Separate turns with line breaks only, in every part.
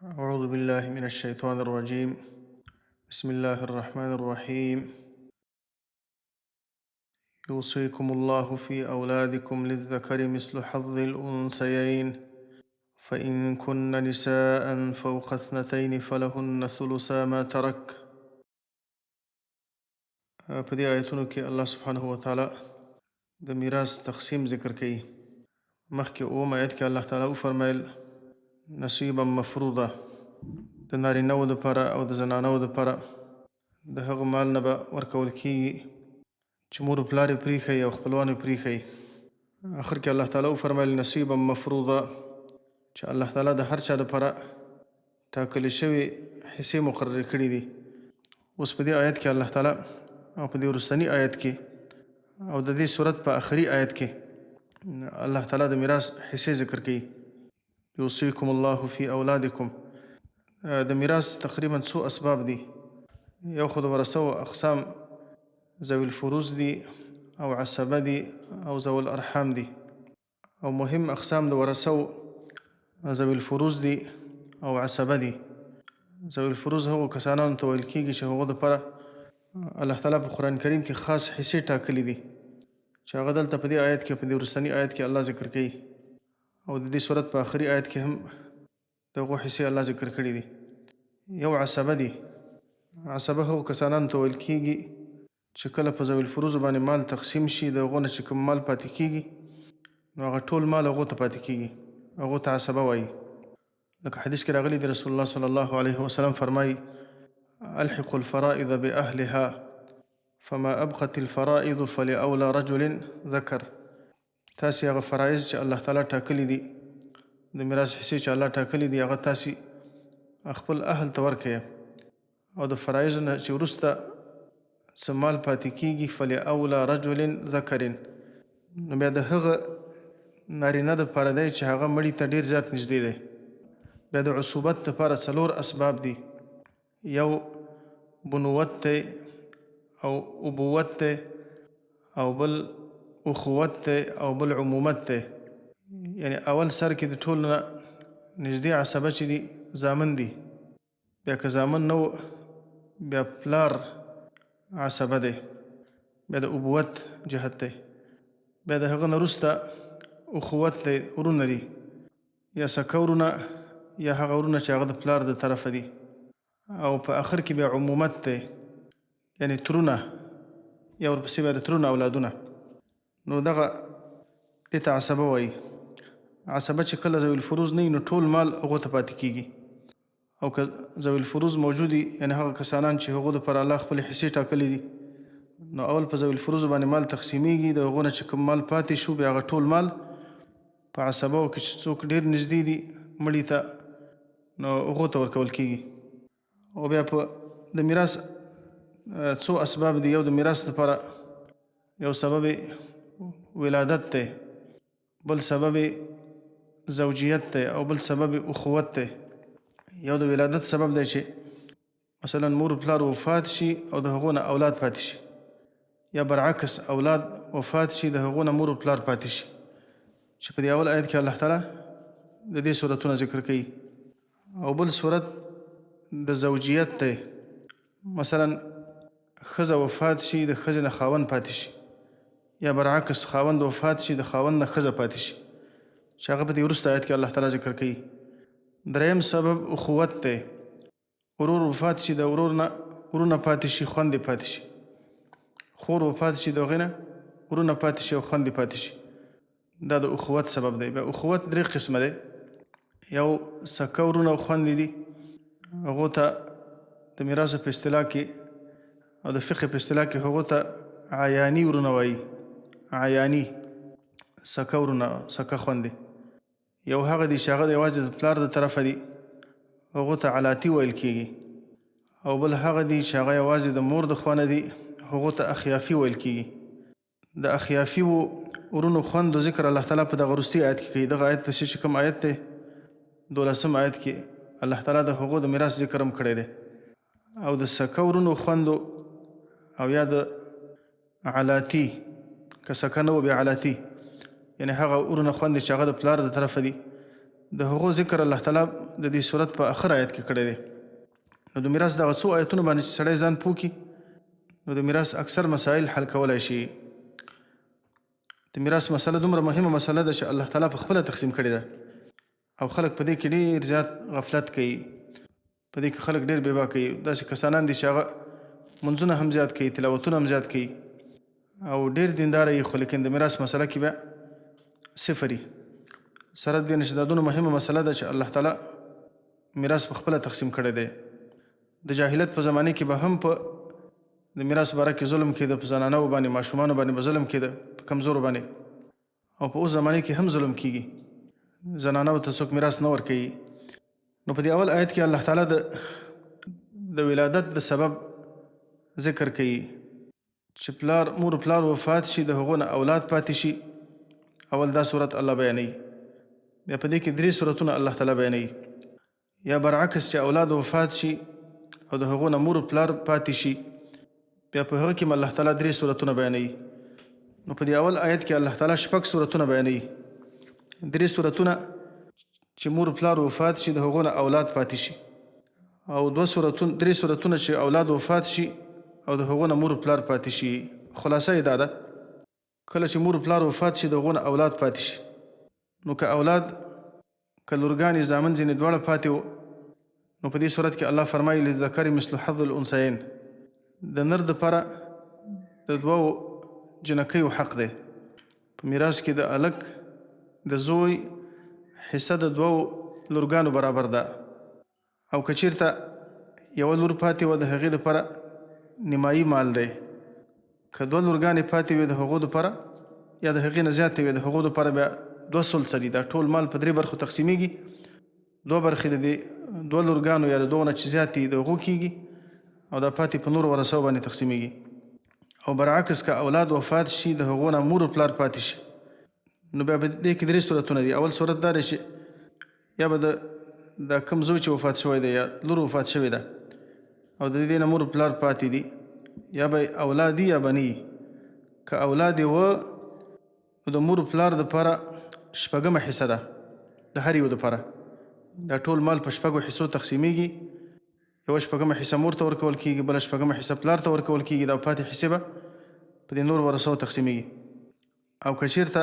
أعوذ بالله من الشيطان الرجيم. بسم الله الرحمن الرحيم. يوصيكم الله في أولادكم للذكر مثل حظ الأنثيين فإن كن نساء فوق اثنتين فلهن ثلثا ما ترك. په دې آیتونو کې الله سبحانه وتعالی د میراث تقسیم ذکر کوي. مخکې اووم آیت کې الله تعالی وفرمیل نصیبا مفروضه، د نارینه‌و دپاره او د زنانه‌و دپاره د هغه مال نه به ورکول کېږي چې مور و پلار یې پرېښیي او خپلوان یې پرېښیي. آخر کې الله تعالی وفرمیل نصیبا مفروضه، چې الله تعالی د هر چا دپاره ټاکلې شوې حصې مقررې کړي دي. اوس په دې آیت کې الله تعالی او په دې وروستني آیت کې او د دې صورت په آخري آیت کې الله تعالی د میراث حصې ذکر کوي. یوصیکم الله فی اولادکم. د میراث تقریبا څو اسباب دي. یو خو د ورثو اقسام ذوي الفروض دي او عصبه دي او ذوي الارحام دي. او مهم اقسام د ورثو ذوي الفروض دي او عصبه دي. ذوي الفروض هغو کسانانو ته ویل کېږي چې هغو دپاره الله تعالی په قرآن کریم کې خاص حصې ټاکلي دي چې هغه دلته په دې آیت کې په دې وروستني آیت کې الله ذکر کوي او د دې صورت په آخري آیت کې هم د هغو حصې الله ذکر کړي دي. یو عصبه دي. عصبه هغو کسانانو ته ویل کېږي چې کله په ذوي الفروضو باندې مال تقسیم شي، د هغو نه چې کوم مال پاتې کېږي نو هغه ټول مال هغو ته پاتې کېږي، هغو ته عصبه وایي. لکه حدیث کې راغلی دی، رسول الله صلی الله علیه وسلم فرمایي الحقوا الفرائض بأهلها فما أبقت الفرائض فلأولى رجل ذکر. تاسې هغه فرایض چې الله تعالی ټاکلي دي، د میراث حصې چې الله ټاکلي دي، هغه تاسې خپل اهل ته ورکوئ او د فرایضو نه چې وروسته څه مال پاتې کېږي فلأولى رجل ذکر، نو بیا د هغه نارینه دپاره دی چې هغه مړي ته ډېر زیات نږدې دی. بیا د عصوبت دپاره څلور اسباب دي. یو بنوت دی او ابوت دی او بل اخوت دی او بل عمومت دی. یعنی اول سر کې د ټولو نه نږدې عصبه چې دي زامن دي. بیا که زامن نه و بیا پلار عصبه دی. بیا د ابوت جهت دی. بیا د هغه نه وروسته اخوت دی، ورونه دي، یا سکه ورونه یا هغه ورونه چې هغه د پلار د طرفه دي. او په آخر کې بیا عمومت دی، یعنی ترونه یا ورپسې بیا د ترونه اولادونه. نو دغه دې ته عصبه وایي. عصبه چې کله ذوي الفروض نه وي نو ټول مال هغو ته پاتې کېږي. او که ذوي الفروض موجود وي، یعنې هغه کسانان چې هغو دپاره الله خپلې حصې ټاکلي دي، نو اول په ذوي الفروض باندې مال تقسیمیږي. د هغو نه چې کوم مال پاتې شو بیا هغه ټول مال په عصبو کې چې څوک ډېر نږدې دي مړي ته نو هغو ته ورکول کېږي. او بیا په د میراث څو اسباب دي. یو د میراث دپاره یو سبب ولادت دی، بل سبب زوجیت دی او بل سبب اخوت دی. یو د ولادت سبب دی چې مثلا مور و پلار وفات شي او د هغو نه اولاد پاتې شي، یا برعکس اولاد وفات شي د هغو نه مور و پلار پاتې شي، چې په دې اول آیت کې الله تعالی د دې صورتونه ذکر کوي. او بل صورت د زوجیت دی. مثلا ښځه وفات شي د ښځې نه خاوند پاتې شي، یا برعکس خاوند وفات شي د خاوند نه ښځه پاتې شي، چې هغه په دې وروسته آیت کې الله تعالی ذکر کوي. دریم سبب اخوت دی. ورور وفات شي د ورور نه ورونه پاتې شي، خویندې پاتې شي. خور وفات شي د هغې نه ورونه پاتې شي او خویندې پاتې شي. دا د اخوت سبب دی. بیا اخوت درې قسمه دی. یو سکه ورونه او خویندې دي، هغو ته د میراثو په اصطلاح کې او د فقه په اصطلاح کې هغو ته عیاني ورونه وایي. عیاني سکه ورونه، سکه خویندې. یو هغه دي چې هغه د یوازې د پلار د طرفه دي، هغو ته علاتی ویل کېږي. او بل هغه دي چې هغه یوازې د مور د خوا نه دي، هغو ته اخیافي ویل کېږي. د اخیافي ورونو خویندو ذکر الله تعالی په دغه وروستي آیت کې کوي. دغه آیت پسې چې کوم آیت دی 12 آیت کې الله تعالی د هغو د میراث ذکر هم کړی دی. او د سکه ورونو خویندو او یا د علاتی، که سکه نه و بیا علاتی، یعنې هغه ورونه خویندې چې هغه د پلار د طرفه دي، د هغو ذکر الله تعالی د دې صورت په آخر آیت کې کړی دی. نو د میراث دغه څو آیتونو باندې چې سړی ځان پوه کړي نو د میراث اکثر مسایل حل کولی شي. د میراث مسله دومره مهمه مسله ده چې الله تعالی په خپله تقسیم کړې ده او خلک په دې کې ډېر زیات غفلت کوي، په دې کې خلک ډېر بېبا کوي. داسې کسانان دي چې هغه منځونه هم زیات کوي، تلاوتونه هم زیات کوي او ډېر دینداره یي، خو لیکن د میراث مسله کې بیا صفر یي. سره د دې نه چې دا دونه مهمه مسله ده چې الله تعالی میراث په خپله تقسیم کړی دی. د جاهلیت په زمانه کې به هم په د میراث باره کې ظلم کېده، په زنانو باندې ماشومانو باندې به ظلم کېده، په کمزورو باندې، او په اوس زمانه کې هم ظلم کېږي، زنانو ته څوک میراث نه ورکوي. نو په دې اول آیت کې الله تعالی د ولادت د سبب ذکر کوي چې مور پلار وفات شي، د هغو نه اولاد پاتې شي. اول دا صورت الله بیانوي، بیا په دې کې 3 صورتونه الله تعالی بیانوي. یا برعکس چې اولاد وفات شي او د هغو نه مور پلار پاتې شي، بیا په هغه کې الله تعالی 3 صورتونه بیانوي. نو په دې اول آیت کې الله تعالی 6 صورتونه بیانوي. 3 صورتونه چې مور پلار وفات شي، د هغو نه اولاد پاتې شي، او 3 صورتونه چې اولاد وفات شي او د هغو نه مور پلار پاتې شي. خلاصه یې دا ده، کله چې مور پلار وفات شي د هغو نه اولاد پاتې شي، نو که اولاد که لورګانې زامن ځینې دواړه پاتې وو، نو په دې صورت کې الله فرمایي للذکر مثل حظ الانثیین، د نر دپاره د 2 جنکیو حق دی. په میراث کې د الک د زوی حصه د 2 لورګانو برابر ده، او که چېرته یوه لور پاتې وه د هغې دپاره نیمایي مال دی. که 2 لورګانې پاتې وي د هغو دپاره، یا د هغې نه زیاتې وي د هغو دپاره، بیا 2 ثلثه دي. دا ټول مال په 3 برخو تقسیمیږي. 2 برخې د دې 2 لورګانو یا د 2 نه چې زیات دي د هغو کېږي، او دا پاتې په نورو ورثو باندې تقسیمیږي. او برعکس که اولاد وفات شي د هغو نه مور پلار پاتې شي، نو بیا په دې کې 3 صورتونه دي. اول صورت دا دی چې یا به د کوم زوی چې وفات شوی دی یا لور وفات شوې ده او د دې نه مور پلار پاتې دي، یا به اولاد دي یا بني. که اولاد یې وه نو د مور پلار دپاره 6 حصه ده د هر یو دپاره. دا ټول مال په 6 حصو تقسیمیږي. یوه 6 حصه مور ته ورکول کېږي، بله 6 حصه پلار ته ورکول کېږي، دا پاتې حصې به په دې نور ورثو تقسیمیږي. او که چېرته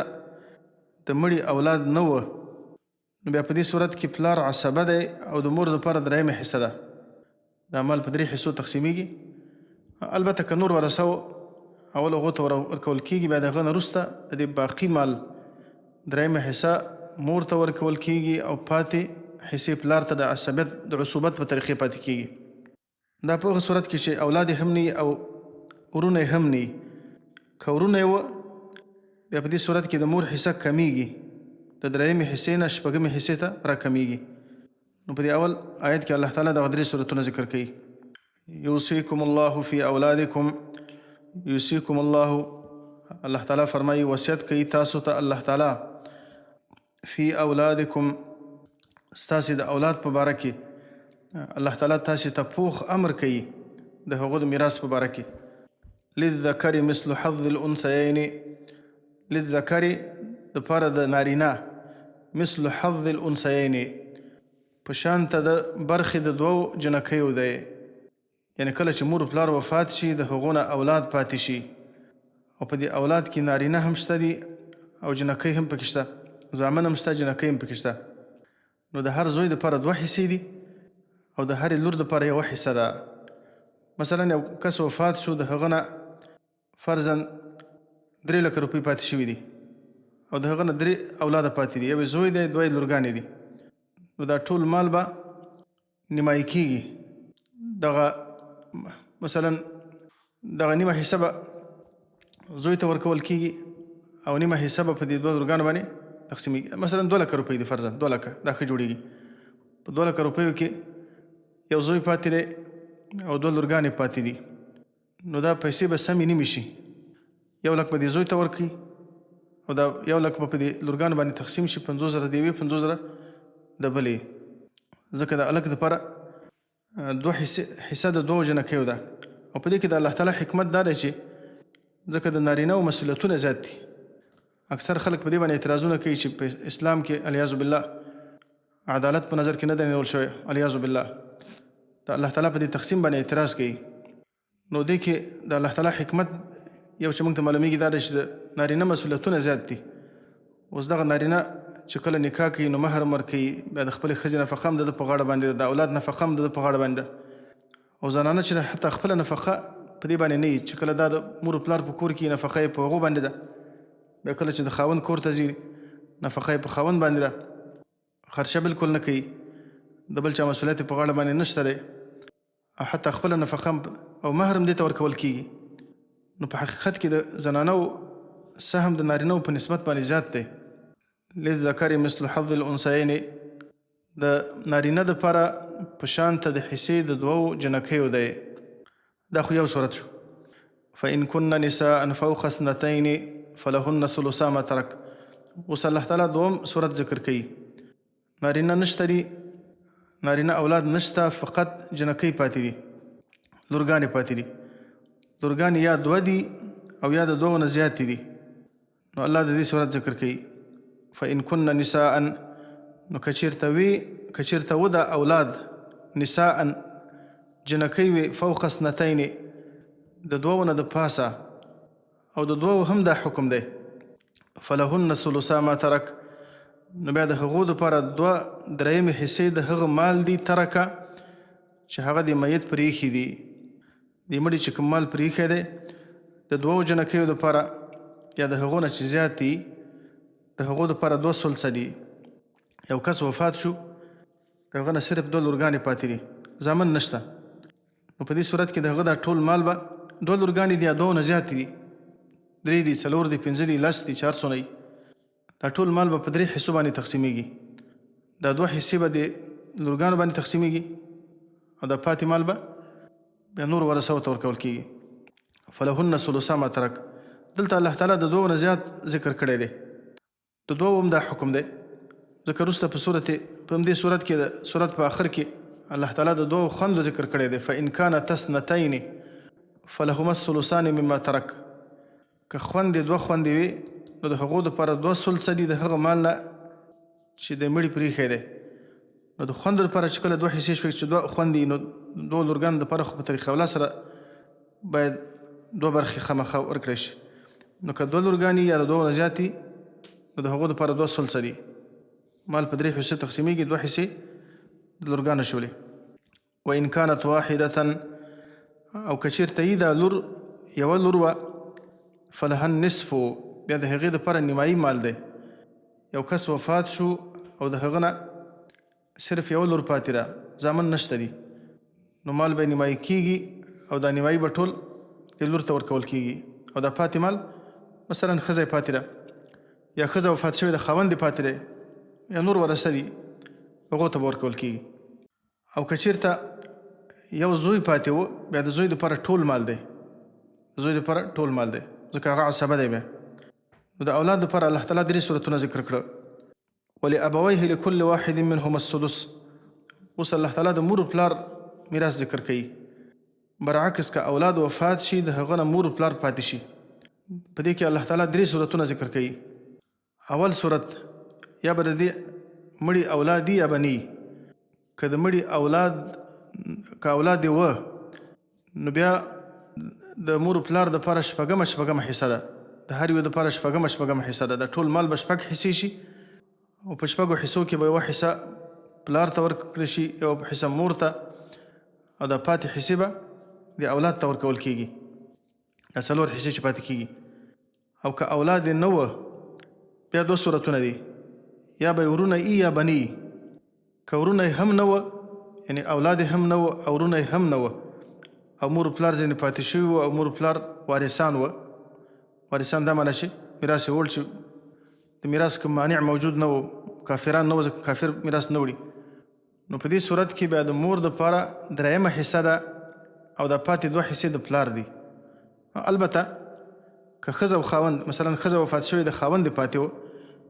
د مړي اولاد نه وه، نو بیا په دې صورت کې پلار عصبه دی او د مور دپاره 3 حصه ده. دا مال په 3 حصو تقسیمیږي. البته که نور ورثو اول هغو ته ورکول کېږي، بیا د هغه نه وروسته د دې باقي مال 3 حصه مور ته ورکول کېږي او پاتې حصې پلار ته د عصوبت په طریقې پاتې کېږي. دا په هغه صورت کې چې اولاد هم نه او ورونه هم نه. که ورونه یې وه، بیا په دې صورت کې د مور حصه کمیږي، د 3 حصې نه 6 حصې ته راکمیږي. نو په دې اول آیت کې الله تعالی دغه 3 صورتونه ذکر کوي. یوصیکم الله فی اولادکم، یوصیکم الله، الله تعالی فرمایي وصیت کوي تاسو ته الله تعالی فی اولادکم، ستاسې د اولاد په باره کې الله تعالی تاسې ته پوخ امر کوي د هغو د میراث په باره کې. للذکر مثل حظ الانثیین، للذکر دپاره د نارینه مثل حظ الانثیین، په شانته د برخې د 2 جنکیو دی. یعنې کله چې مور پلار وفات شي د هغو نه اولاد پاتې شي، او په دې اولاد کې نارینه هم شته دي او جنکۍ هم پکې شته، زامن هم شته، جنکۍ هم پکې شته. نو د هر زوی دپاره 2 حصې دي او د هرې لور دپاره 1 حصه ده. مثلا یو کس وفات شو، د هغه نه فرضاً 3 لکه روپۍ پاتې شوي دي او د هغه نه 3 اولاده پاتې دي، یو زوی دی، 2 لورګانې دي. نو دا ټول مال به نیمایي کېږي. دغه مثلا دغه نیمه حصه به زوی ته ورکول کېږي او نیمه حصه به په دې 2 لورګانو باندې تقسیمیږي. مثلا 2 لکه روپۍ دي فرضاً، 2 لکه دا ښه جوړېږي. په 2 لکه روپیو کې یو زوی پاتې دی او 2 لورګانې پاتې دي. نو دا پیسې به سمې نیمې شي. 1 لک به دې زوی ته ورکړي او دا 1 لک به په دې لورګانو باندې تقسیم شي، 50,000 د یوې، 50,000 د بلې. ځکه د الک دپاره 2 حصه د 2 جنکیو ده. او په دې کې د الله تعالی حکمت دا دی چې ځکه د نارینهو مسؤلیتونه زیات دي. اکثر خلک په دې باندې اعتراضونه کوي چې په اسلام کې علیاذ بالله عدالت په نظر کې نه دی نیول شوی، علیاذ بالله. د الله تعالی په دې تقسیم باندې اعتراض کوي. نو دې کې د الله تعالی حکمت یو چې موږ ته معلومیږي دا دی چې د نارینه مسؤلیتونه زیات دي. اوس دغه نارینه چې کله نکاح کوي نو مهر ورکوي، بیا د خپلې ښځې نفقه هم د ده په غاړه باندې ده، د اولاد نفقه هم د ده په غاړه باندې ده. او زنانه چې حتی خپله نفقه په دې باندې نه وي چې کله دا د مور و پلار په کور کې نفقه یې په هغو باندې ده، بیا کله چې د خاوند کور ته ځي نفقه یې په خاوند باندې ده. خرچه بالکل نه کوي، د بل چا مسؤلیت په غاړه باندې نشته دی، او حتی خپله نفقه او مهر هم دې ته ورکول کېږي. نو په حقیقت کې د زنانو سهم د نارینهو په نسبت باندې زیات دی. للذکر مثل حظ الانثیین، د نارینه دپاره په شان ته د حصې د دوو جنکیو دی. دا خو یو صورت شو. فإن كن نساء فوق اثنتين فلهن ثلثا ما ترک. اوس الله تعالی دوم صورت ذکر کوي. نارینه نشته دي، نارینه اولاد نشته، فقط جنکۍ پاتې دي، لورګانې پاتې دي. لورګانې یا دوه دي او یا د دوو نه زیاتې دي. نو الله د دې صورت ذکر کوي. فإن كن نساء، نو که چېرته و د اولاد نساء جنکۍ وي فوق اثنتین، د دوو نه د پاسه، او د دوو هم دا حکم دی، فلهن ثلثا ما ترک، نو بیا د هغو دپاره دوه درېیمې حصې د هغه مال دي ترکه چې هغه د میت پرې ایښي دي. د مړي چې کوم مال پرې ایښی دی د دوو جنکیو دپاره یا د هغو نه چې زیات دي د هغو دپاره 2 ثلثه دي. یو کس وفات شو، هغه نه صرف 2 لورګانې پاتې دي، زامن نشته. نو په دې صورت کې د هغه دا ټول مال به 2 لورګانې دي یا 2 نه زیاتې دي، 3 دي، 4 دي، 5 دي، 10 دي، 400 دي. دا ټول مال به په 3 حصو باندې تقسیمیږي. دا 2 حصې به د لورګانو باندې تقسیمیږي او دا پاتې مال به بیا نور ورثو ته ورکول کېږي. فلهن ثلثا ما ترک. دلته الله تعالی د 2 نه زیات ذکر کړی دی، د 2 هم دا حکم دی. ځکه وروسته په همدې صورت کې د صورت په آخر کې الله تعالی د 2 خوندو ذکر کړی دی. فإن كانت اثنتین فلهما الثلثان مما ترک. که خوندې 2 خوندې وي نو د هغو دپاره 2 ثلثه دي د هغه مال نه چې د مړي پرې ایښی دی. نو د خوندو دپاره چې کله 2 حصې شوې چې 2 خوندې نو 2 لورګانو دپاره خو په طریقه اوله سره باید 2 برخې خامخا ورکړی شي. نو که 2 لورګانې یا د 2 نه زیات دي نو د هغو دپاره 2 ثلثه دي. مال په 3 حصې تقسیمیږي، 2 حصې د لورګانو شولې. وإن كانت واحدة، او که چېرته یي دا لور یوه لور وه، فلها النصف، بیا د هغې دپاره نیمایي مال دی. یو کس وفات شو او د هغه نه صرف یوه لور پاتې ده، زامن نشته دي، نو مال به نیمایي کېږي او دا نیمایي به ټول دې لور ته ورکول کېږي. او دا پاتې مال مثلا ښځه یې پاتې ده یا ښځه وفات شوې ده، خاوند یې پاتې دی یا نور ورثه دي، هغو ته به ورکول کېږي. او که چېرته یو زوی پاتې و، بیا د زوی دپاره ټول مال دی، د زوی دپاره ټول مال دی، ځکه هغه عصبه دی. بیا نو د اولاد دپاره الله تعالی 3 صورتونه ذکر کړه. ولأبویه لكل واحد منهما السدس. اوس الله تعالی د مور و پلار میراث ذکر کوي. برعکس که اولاد وفات شي د هغه نه مور و پلار پاتې شي. په دې کې الله تعالی 3 صورتونه ذکر کوي. اول صورت یا به د دې مړي اولاد دي یا به نه وي. که د مړي اولاد یې وه نو بیا د مور و پلار دپاره شپږمه حصه ده، د هر یو دپاره شپږمه حصه ده. د ټول مال به 6 حصې شي او په 6 حصو کې به یوه حصه پلار ته ورکړل شي، یو حصه مور ته، او د پاتې حصې به د اولاد ته ورکول کېږي. دا 4 حصې چې پاتې کېږي. او که اولاد یې نه وه بیا 2 صورتونه دي، یا به ورونه ای یا به نه وي. که ورونه یې هم نه وه، یعنې اولاد یې هم نه وه او ورونه یې هم نه وه، او مور پلار ځینې پاتې شوي وو او مور پلار وارثان وه. وارثان دا معنی چې میراث یې وړ چې د میراث کوم مانع موجود نه و، کافران نه و، ځکه کافر میراث نه وړي. نو په دې صورت کې بیا د مور دپاره 3مه حصه ده او د پاتې 2 حصې د پلار دي. البته که ښځه او خاوند، مثلا ښځه وفات شوې د خاوند یې پاتې و،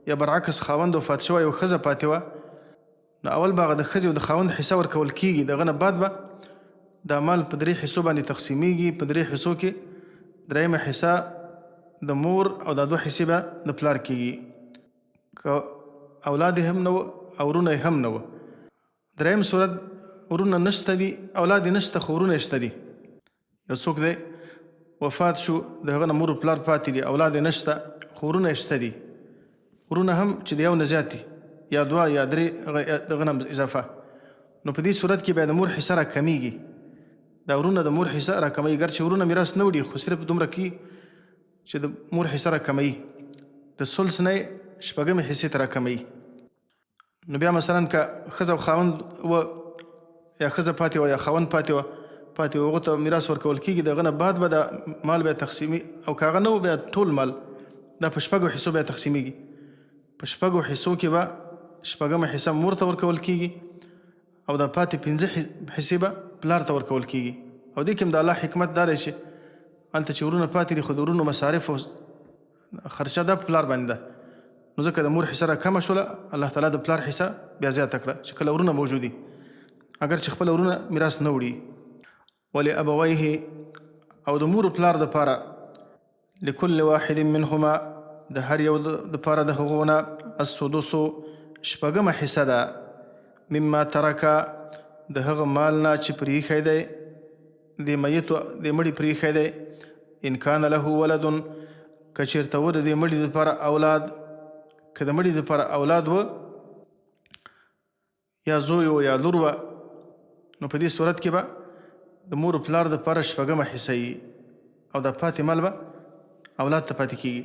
یا برعکس خاوند وفات شوی او ښځه پاتې وه، نو اول به هغه د ښځې او د خاوند حصه ورکول کېږي. د هغه نه بعد به دا مال په 3 حصو باندې تقسیمیږي. په 3 حصو کې 3مه حصه د مور او دا 2 حصې به د پلار کېږي. که اولاد هم نه او ورونه یې هم نه وه. دریم صورت ورونه نشته دي، اولاد یې نشته خو ورونه یې شته دي. یو څوک دی وفات شو، د هغه نه مور پلار پاتې دي، اولاد یې نشته خو ورونه یې شته دي. ورونه هم چې د یو نه زیات دي، یا دوه یا درې دغه نه اضافه. نو په دې صورت کې بیا د مور حصه راکمیږي. دا ورونه د مور حصه راکموي، ګرچې ورونه میراث نه وړي خو صرف دومره کې چې د مور حصه راکموي، د ثلث نه شپږمې حصې ته راکموي. نو بیا مثلا که ښځه او خاوند و، یا ښځه پاتې وه یا خاوند پاتې وه، هغو ته میراث ورکول کېږي. د هغه نه بعد به د مال بیا تقسیمي، او که هغه نه و بیا ټول مال دا په شپږو حصو بیا تقسیمیږي. په شپږو حصو کې به شپږمه حصه مور ته ورکول کېږي، او دا پاتې پنځه حصې به پلار ته ورکول کېږي. او دې کې هم د الله حکمت دا دی چې هلته چې ورونه پاتې دي خو د ورونو مصارف او خرچه دا په پلار باندې ده. نو ځکه د مور حصه راکمه شوله، الله تعالی د پلار حصه بیا زیاته کړه چې کله ورونه موجود دي، اگر چې خپله ورونه میراث نه وړي. ولابویه او د مور و پلار دپاره، لکل واحد منهما د هر یو دپاره د هغو نه السدسو شپږمه حصه ده، مما ترکه د هغه مال نه چې پرېښی دی، د میتو د مړي پرېښی دی. ان کان له ولد، که چېرته و د دې مړي دپاره اولاد، که د مړي دپاره اولاد و یا زوی و یا لور وه، نو په دې صورت کې به د مور و پلار دپاره شپږمه حصه وي، او دا پاتې مال به اولاد ته پاتې کېږي.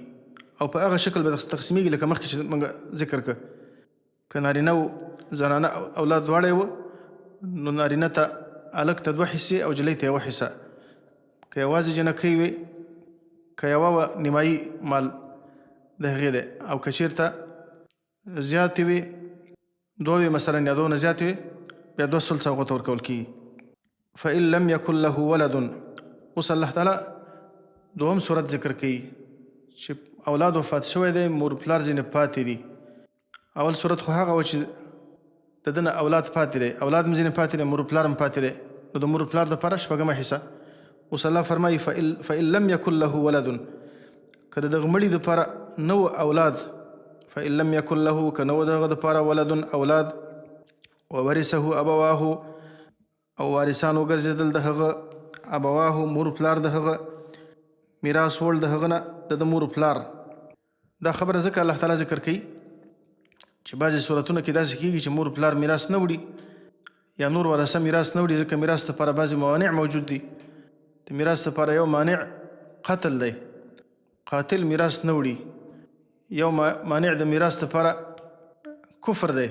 او په هغه شکل به تقسیمیږي لکه مخکې چې موږ ذکر کړه. که نارینه و زنانه اولاد دواړه و، نو نارینه ته هلک ته 2 حصې او جلۍ ته 1 حصه. که یوازې جنکۍ وي، که یوه وه نیمایي مال د هغې دی. او که چېرته زیاتې وي، 2 وي مثلا یا 2 نه زیاتې وي، بیا 2 ثلث هغو ته ورکول کېږي. فإن لم يكن له ولد، اوس الله تعالی دوهم صورت ذکر کوي چې اولاد وفات شوی دی، مور پلار ځینې پاتې دي. اول صورت خو هغه و چې د ده نه اولاد پاتې دی، اولاد هم ځینې پاتې دی، مور پلار هم پاتې دی، نو د مور پلار دپاره شپږمه حصه. اوس الله فرمایي فإن لم يكن له ولد، که د دغه مړي دپاره نه و اولاد، فإن لم يكن له، که نه و د هغه دپاره ولد اولاد، وورثه ابواه، او وارثان وګرځېدل د هغه ابواه مور پلار د هغه، میراث وړ د هغه نه د مور پلار. دا خبره ځکه الله تعالی ذکر کوي چې بعضې صورتونه کې داسې کېږي چې مور پلار میراث نه وړي، یا نور ورثه میراث نه وړي، ځکه میراث دپاره بعضې موانع موجود دي. د میراث دپاره یو مانع قتل دی، قاتل میراث نه وړي. یو مانع د میراث دپاره کفر دی،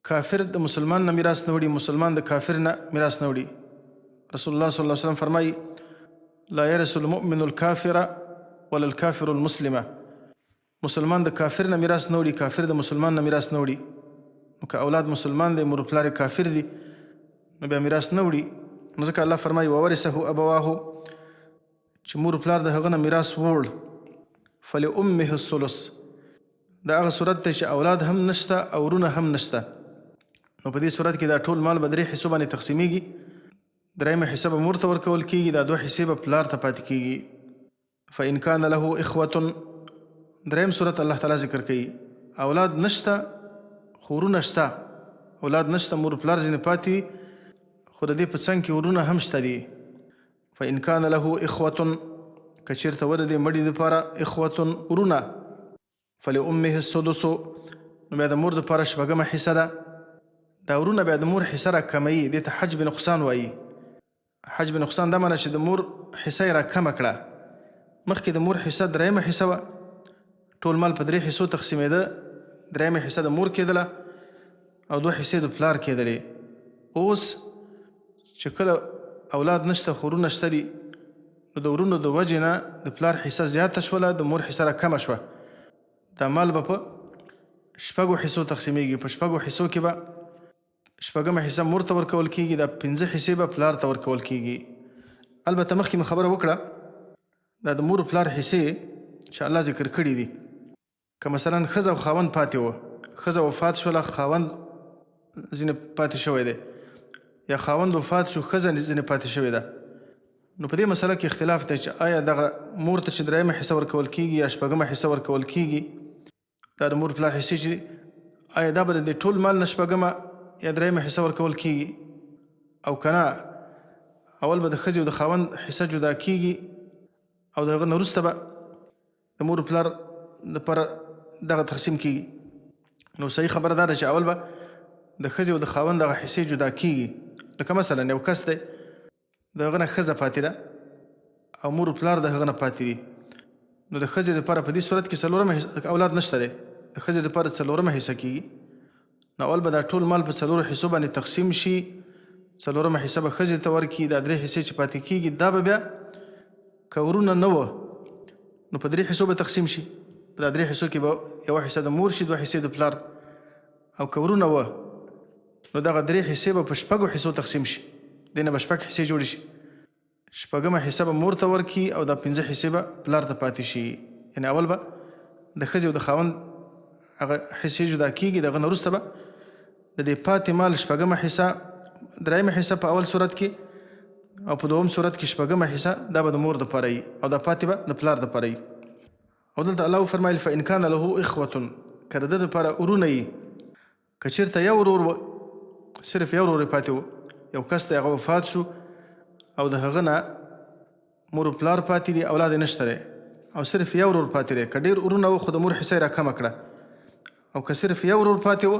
کافر د مسلمان نه میراث نه وړي، مسلمان د کافر نه میراث نه وړي. رسول الله صلی الله علیه وسلم فرمایي لا يرث المؤمن الكافر ولا الكافر المسلمه. مسلمان د کافر نه میراث نه وړي، کافر د مسلمان نه میراث نه وړي. نو که اولاد مسلمان دی، مور پلار کافر دی، نو بیا میراث نه وړي. نو ځکه الله فرمایي وورثه ابواه، چې مور پلار د هغه نه میراث وړ، فلأمه الثلث. دا هغه صورت دی چې اولاد هم نشته او ورونه هم نشته. نو په دې صورت کې دا ټول مال به 3 حصو باندې تقسیمیږي. درېیمه حصه به مور ته ورکول کېږي، دا 2 حصې به پلار ته پاتې کېږي. فإن كان له إخوة، درېیم صورت الله تعالی ذکر کوي اولاد نشته خو ورونه شته. اولاد نشته، مور پلار ځینې پاتې، خو د دې په څنګ کې ورونه هم شته دي. فإن كان له إخوة، که چېرته و د دې مړي دپاره إخوة ورونه، فلأمه السدس، نو بیا د مور دپاره شپږمه حصه ده. دا ورونه بیا د مور حصه راکموي، دې ته حجب نقصان وایي. حجب نقصان دا معنی چې د مور حصه یې راکمه کړه. مخکې د مور حصه درېیمه حصه وه، ټول مال په 3 حصو تقسیمېده. درېیمه حصه د مور کېدله او 2 حصې د پلار کېدلې. اوس چې کله اولاد نشته خو ورونه شته دي، نو د ورونو د وجې نه د پلار حصه زیاته شوله، د مور حصه راکمه شوه. دا مال به په 6 حصو تقسیمیږي. په 6 حصو کې به شپږمه حصه مور ته ورکول کېږي، دا 5 حصې به پلار ته ورکول کېږي. البته مخکې مې خبره وکړه دا د مور پلار حصې چې الله ذکر کړي دي. که مثلا ښځه او خاوند پاتې وه، ښځه وفات شوله، خاوند ځینې پاتې شوی دی، یا خاوند وفات شو، ښځه ځینې پاتې شوې ده، نو په دې مسله کې اختلاف دی چې آیا دغه مور ته چې درېیمه حصه ورکول کېږي یا 6مه حصه ورکول کېږي، دا د مور پلار حصې چې آیا دا به د ټول مال نه شپږمه یا درېیمه حصه ورکول کېږي او که نه اول به د ښځې او د خاوند حصه جدا کېږي او د هغه نه وروسته به د مور پلار دپاره دغه تقسیم کېږي. نو صحیح خبره دا ده چې اول به د ښځې او د خاوند دغه حصې جدا کېږي. لکه مثلا یو کس دی د هغه نه ښځه پاتې ده او مور پلار د هغه نه پاتې دي، نو د ښځې دپاره په دې صورت کې څلورمه اولاد نشته دی، د ښځې دپاره څلورمه حصه کېږي. نو اول به دا ټول مال په څلورو حصو باندې تقسیم شي، څلورمه حصه به ښځې ته ورکړي، دا درې حصې چې پاتې کېږي دا به بیا که ورونه نه وه نو په درې حصو به تقسیم شي. په دا درې حصو کې به یوه حصه د مور شي، دوه حصې د پلار، او که ورونه وه نو دغه درې حصې به په شپږو حصو تقسیم شي، دې نه به شپږ حصې جوړې شي. شپږمه حصه به مور ته ورکړي او دا پنځه حصې به پلار ته پاتې شي. یعنې اول به د ښځې او د خاوند هغه حصې جدا کېږي، دغه نه وروسته به د دې پاتې مال شپږمه حصه، درېیمه حصه په اول صورت کې او په دوم صورت کې شپږمه حصه دا به د مور دپاره وي او دا پاتې به د پلار دپاره وي. او دلته الله وفرمایل فإن کان له اخوة، که د ده دپاره ورونه وي، که چېرته یو ورور و، صرف یو ورور یې پاتې و، یو کس دی هغه وفات شو او د هغه نه مور و پلار پاتې دي، اولاد یې نشته دی، او صرف یو ورور پاتې دی. که ډېر ورونه و خو د مور حصه یې راکمه کړه، او که صرف یو ورور پاتې و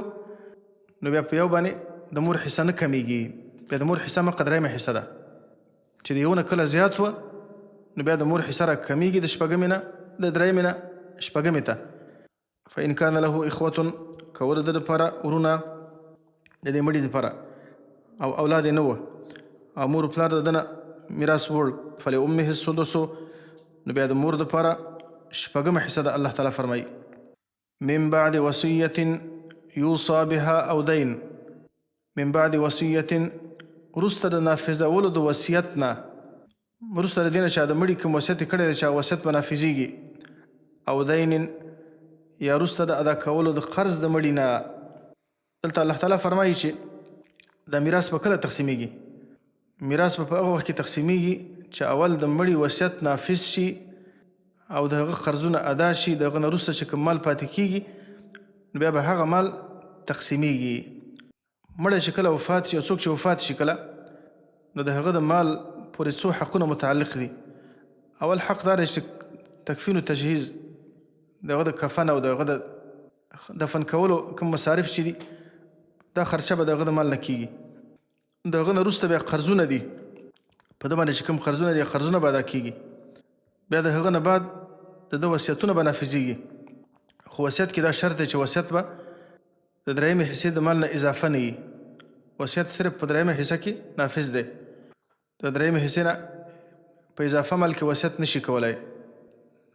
نو بیا په یو باندې د مور حصه نه کمیږي، بیا د مور حصه مقدره درېیمه حصه ده. چې د یو نه کله زیات وه نو بیا د مور حصه را کمیږي د شپږمې نه د درېیمې نه شپږمې ته. فإن کان له اخوة، که ور د ده دپاره ورونه د دې مړي دپاره او اولاد یې نه وه او مور پلار د ده نه میراث وړ، فلأمه السدس، نو بیا د مور دپاره شپږمه حصه ده. الله تعالی فرمایي من بعد وصیة یوصى بها او دین، من بعد وصیة، وروسته د نافظولو د وصیت نه، وروسته د دې نه چې د مړي کوم وصیت یې کړی دی چې وصیت به نافظېږي، او دین یا وروسته د ادا کولو د قرض د مړي نه. دلته الله تعالی فرمایي چې دا میراث به کله تقسیمیږي؟ میراث به په هغه وخت کې تقسیمیږي چې اول د مړي وصیت نافظ شي او د هغه قرضونه ادا شي، د هغه نه وروسته چې کوم مال پاتې کېږي نو بیا به هغه مال تقسیمیږي. مړی چې کله وفات شي او څوک چې وفات شي کله، نو د هغه د مال پورې څو حقونه متعلق دي. اول حق دا دی چې تکفین و تجهیز، د هغه د کفن او د هغه د دفن کولو کوم مصارف چې دي دا خرچه به د هغه د مال نه کېږي. د هغه نه وروسته بیا قرضونه دي، په ده باندې چې کوم قرضونه دي قرضونه به ادا کېږي. بیا د هغه نه بعد د ده وصیتونه به نافظېږي، خو وصیت کې دا شرط دی چې وصیت به د درېیمې حصې د مال نه اضافه نه وي. وصیت صرف په درېیمه حصه کې نافظ دی، د درېیمې حصې نه په اضافه مال کې وصیت نشي کولی.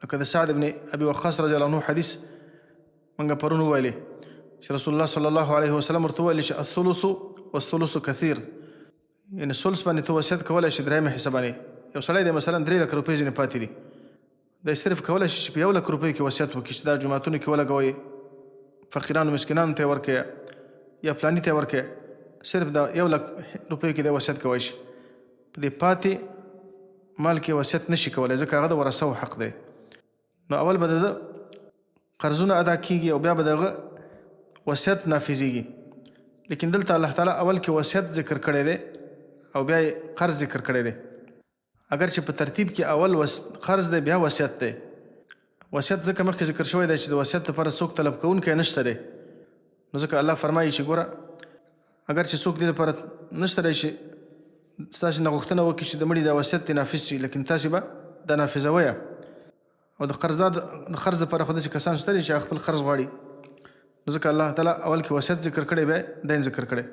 لکه د سعد بن ابي وقاص رضی الله عنه حدیث موږ پرون وویلې چې رسول الله صلی الله علیه وسلم ورته وویلې چې الثلث والثلث کثیر، یعنې ثلث باندې ته وصیت کولی شي، درېیمه حصه باندې. یو سړی دی مثلا 3 لک روپۍ ځینې پاتې دي، دی صرف کولی شي چې په 1 لک روپۍ کې وصیت وکړي چې دا جوماتونو کې ولګوئ، فقیرانو مسکینانو ته یې ورکړئ یا پلاني ته یې ورکړئ، صرف دا 1 لک روپۍ کې دی وصیت کولی شي. په دې پاتې مال کې وصیت نشي کولی ځکه هغه د ورثو حق دی. نو اول به د قرضونه ادا کېږي او بیا به دغه وصیت نافظېږي. لیکن دلته الله تعالی اول کې وصیت ذکر کړی دی او بیا یې قرض ذکر کړی دی. اگر چې په ترتیب کې اول قرض دی بیا وصیت دی. وصیت ځکه مخکې ذکر شوی دی چې د وصیت لپاره څوک طلب کوونکی نشته دی، نو ځکه الله فرمایي چې ګوره اگر چې څوک دې لپاره نشته دی چې ستاسې نه غوښتنه وکړي چې د مړي دا وصیت دې نافظ شي، لیکن تاسې به دا نافظوئ. او د قرضدار د قرض لپاره خو داسې کسان شته دي چې خپل قرض غواړي، نو ځکه الله تعالی اول کې وصیت ذکر کړی بیا دین ذکر کړی.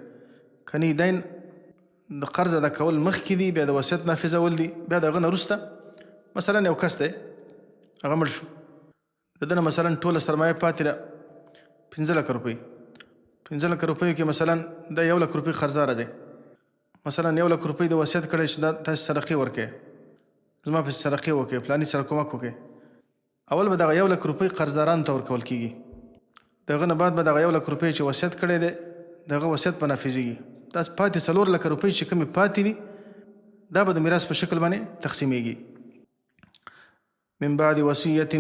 کنی دین د قرض ادا کول مخکې دي، بیا د وصیت نافظول دي، بیا د هغه نه وروسته مثلا یو کس دی هغه مړ شو، د ده نه مثلا ټوله سرمایه پاتې ده 15 لک روپۍ، 15 لک روپیو کې مثلا دا 1 لک روپۍ قرضداره دی، مثلا 1 لک روپۍ د وصیت کړی چې دا تاسې صدقې ورکړئ، زما پسې صدقې وکړئ، پلاني سره کومک وکړئ. اول به دغه 1 لک روپۍ قرضدارانو ته ورکول کېږي، د هغه نه بعد به دغه 1 لک روپۍ چې وصیت کړی دی د هغه وصیت به نافظېږي. دا پاتې 4 لک روپۍ چې کومې پاتې دي دا به د میراث په شکل باندې تقسیمیږي. من بعد وصیة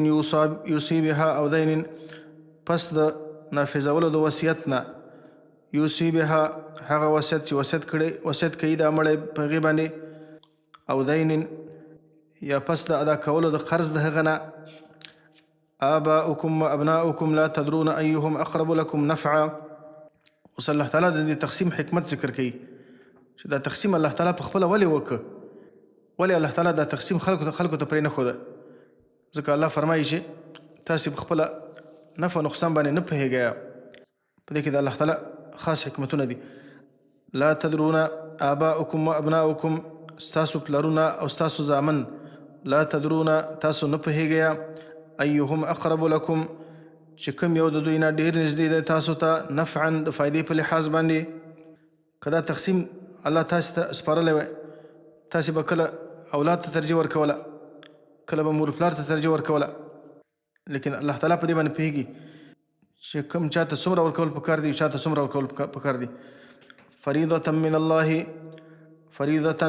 یوصی بها او دین، پس د نافذولو د وصیت نه یوصي بها هغه وصیت چې وصیت کوي دا مړی په هغې باندې او دین یا پس د ادا کولو د قرض د هغه نه آباؤکم و ابناؤکم لا تدرون ایهم اقرب لکم نفعا. اوس الله تعالی د دې تقسیم حکمت ذکر کوي چې دا تقسیم الله تعالی په خپله ولې وکړه، ولې الله تعالی دا تقسیم خلکو ته پرې نه ښوده. ځکه الله فرمایي چې تاسې په خپله نفع نقصان باندې نه پوهېږئ. په دې کې د الله تعالی خاص حکمتونه دي. لا تدرون آباؤکم و ابناؤکم ستاسو پلرونه او ستاسو زامن، لا تدرون تاسو نه پوهېږئ ایهم اقرب لکم چې کوم یو د دوی نه ډېر نږدې دی تاسو ته نفعا د فایدې په لحاظ باندې. که دا تقسیم الله تاسې ته سپارلی وی تاسې به کله اولاد ته ترجیح ورکوله، کله به مور پلار ته ترجیح ورکوله، لیکن الله تعالی په دې باندې پوهېږي چې کوم چاته څومره ورکول پکار دي، چاته څومره ورکول پکار دي. فریضة من الله، فریضة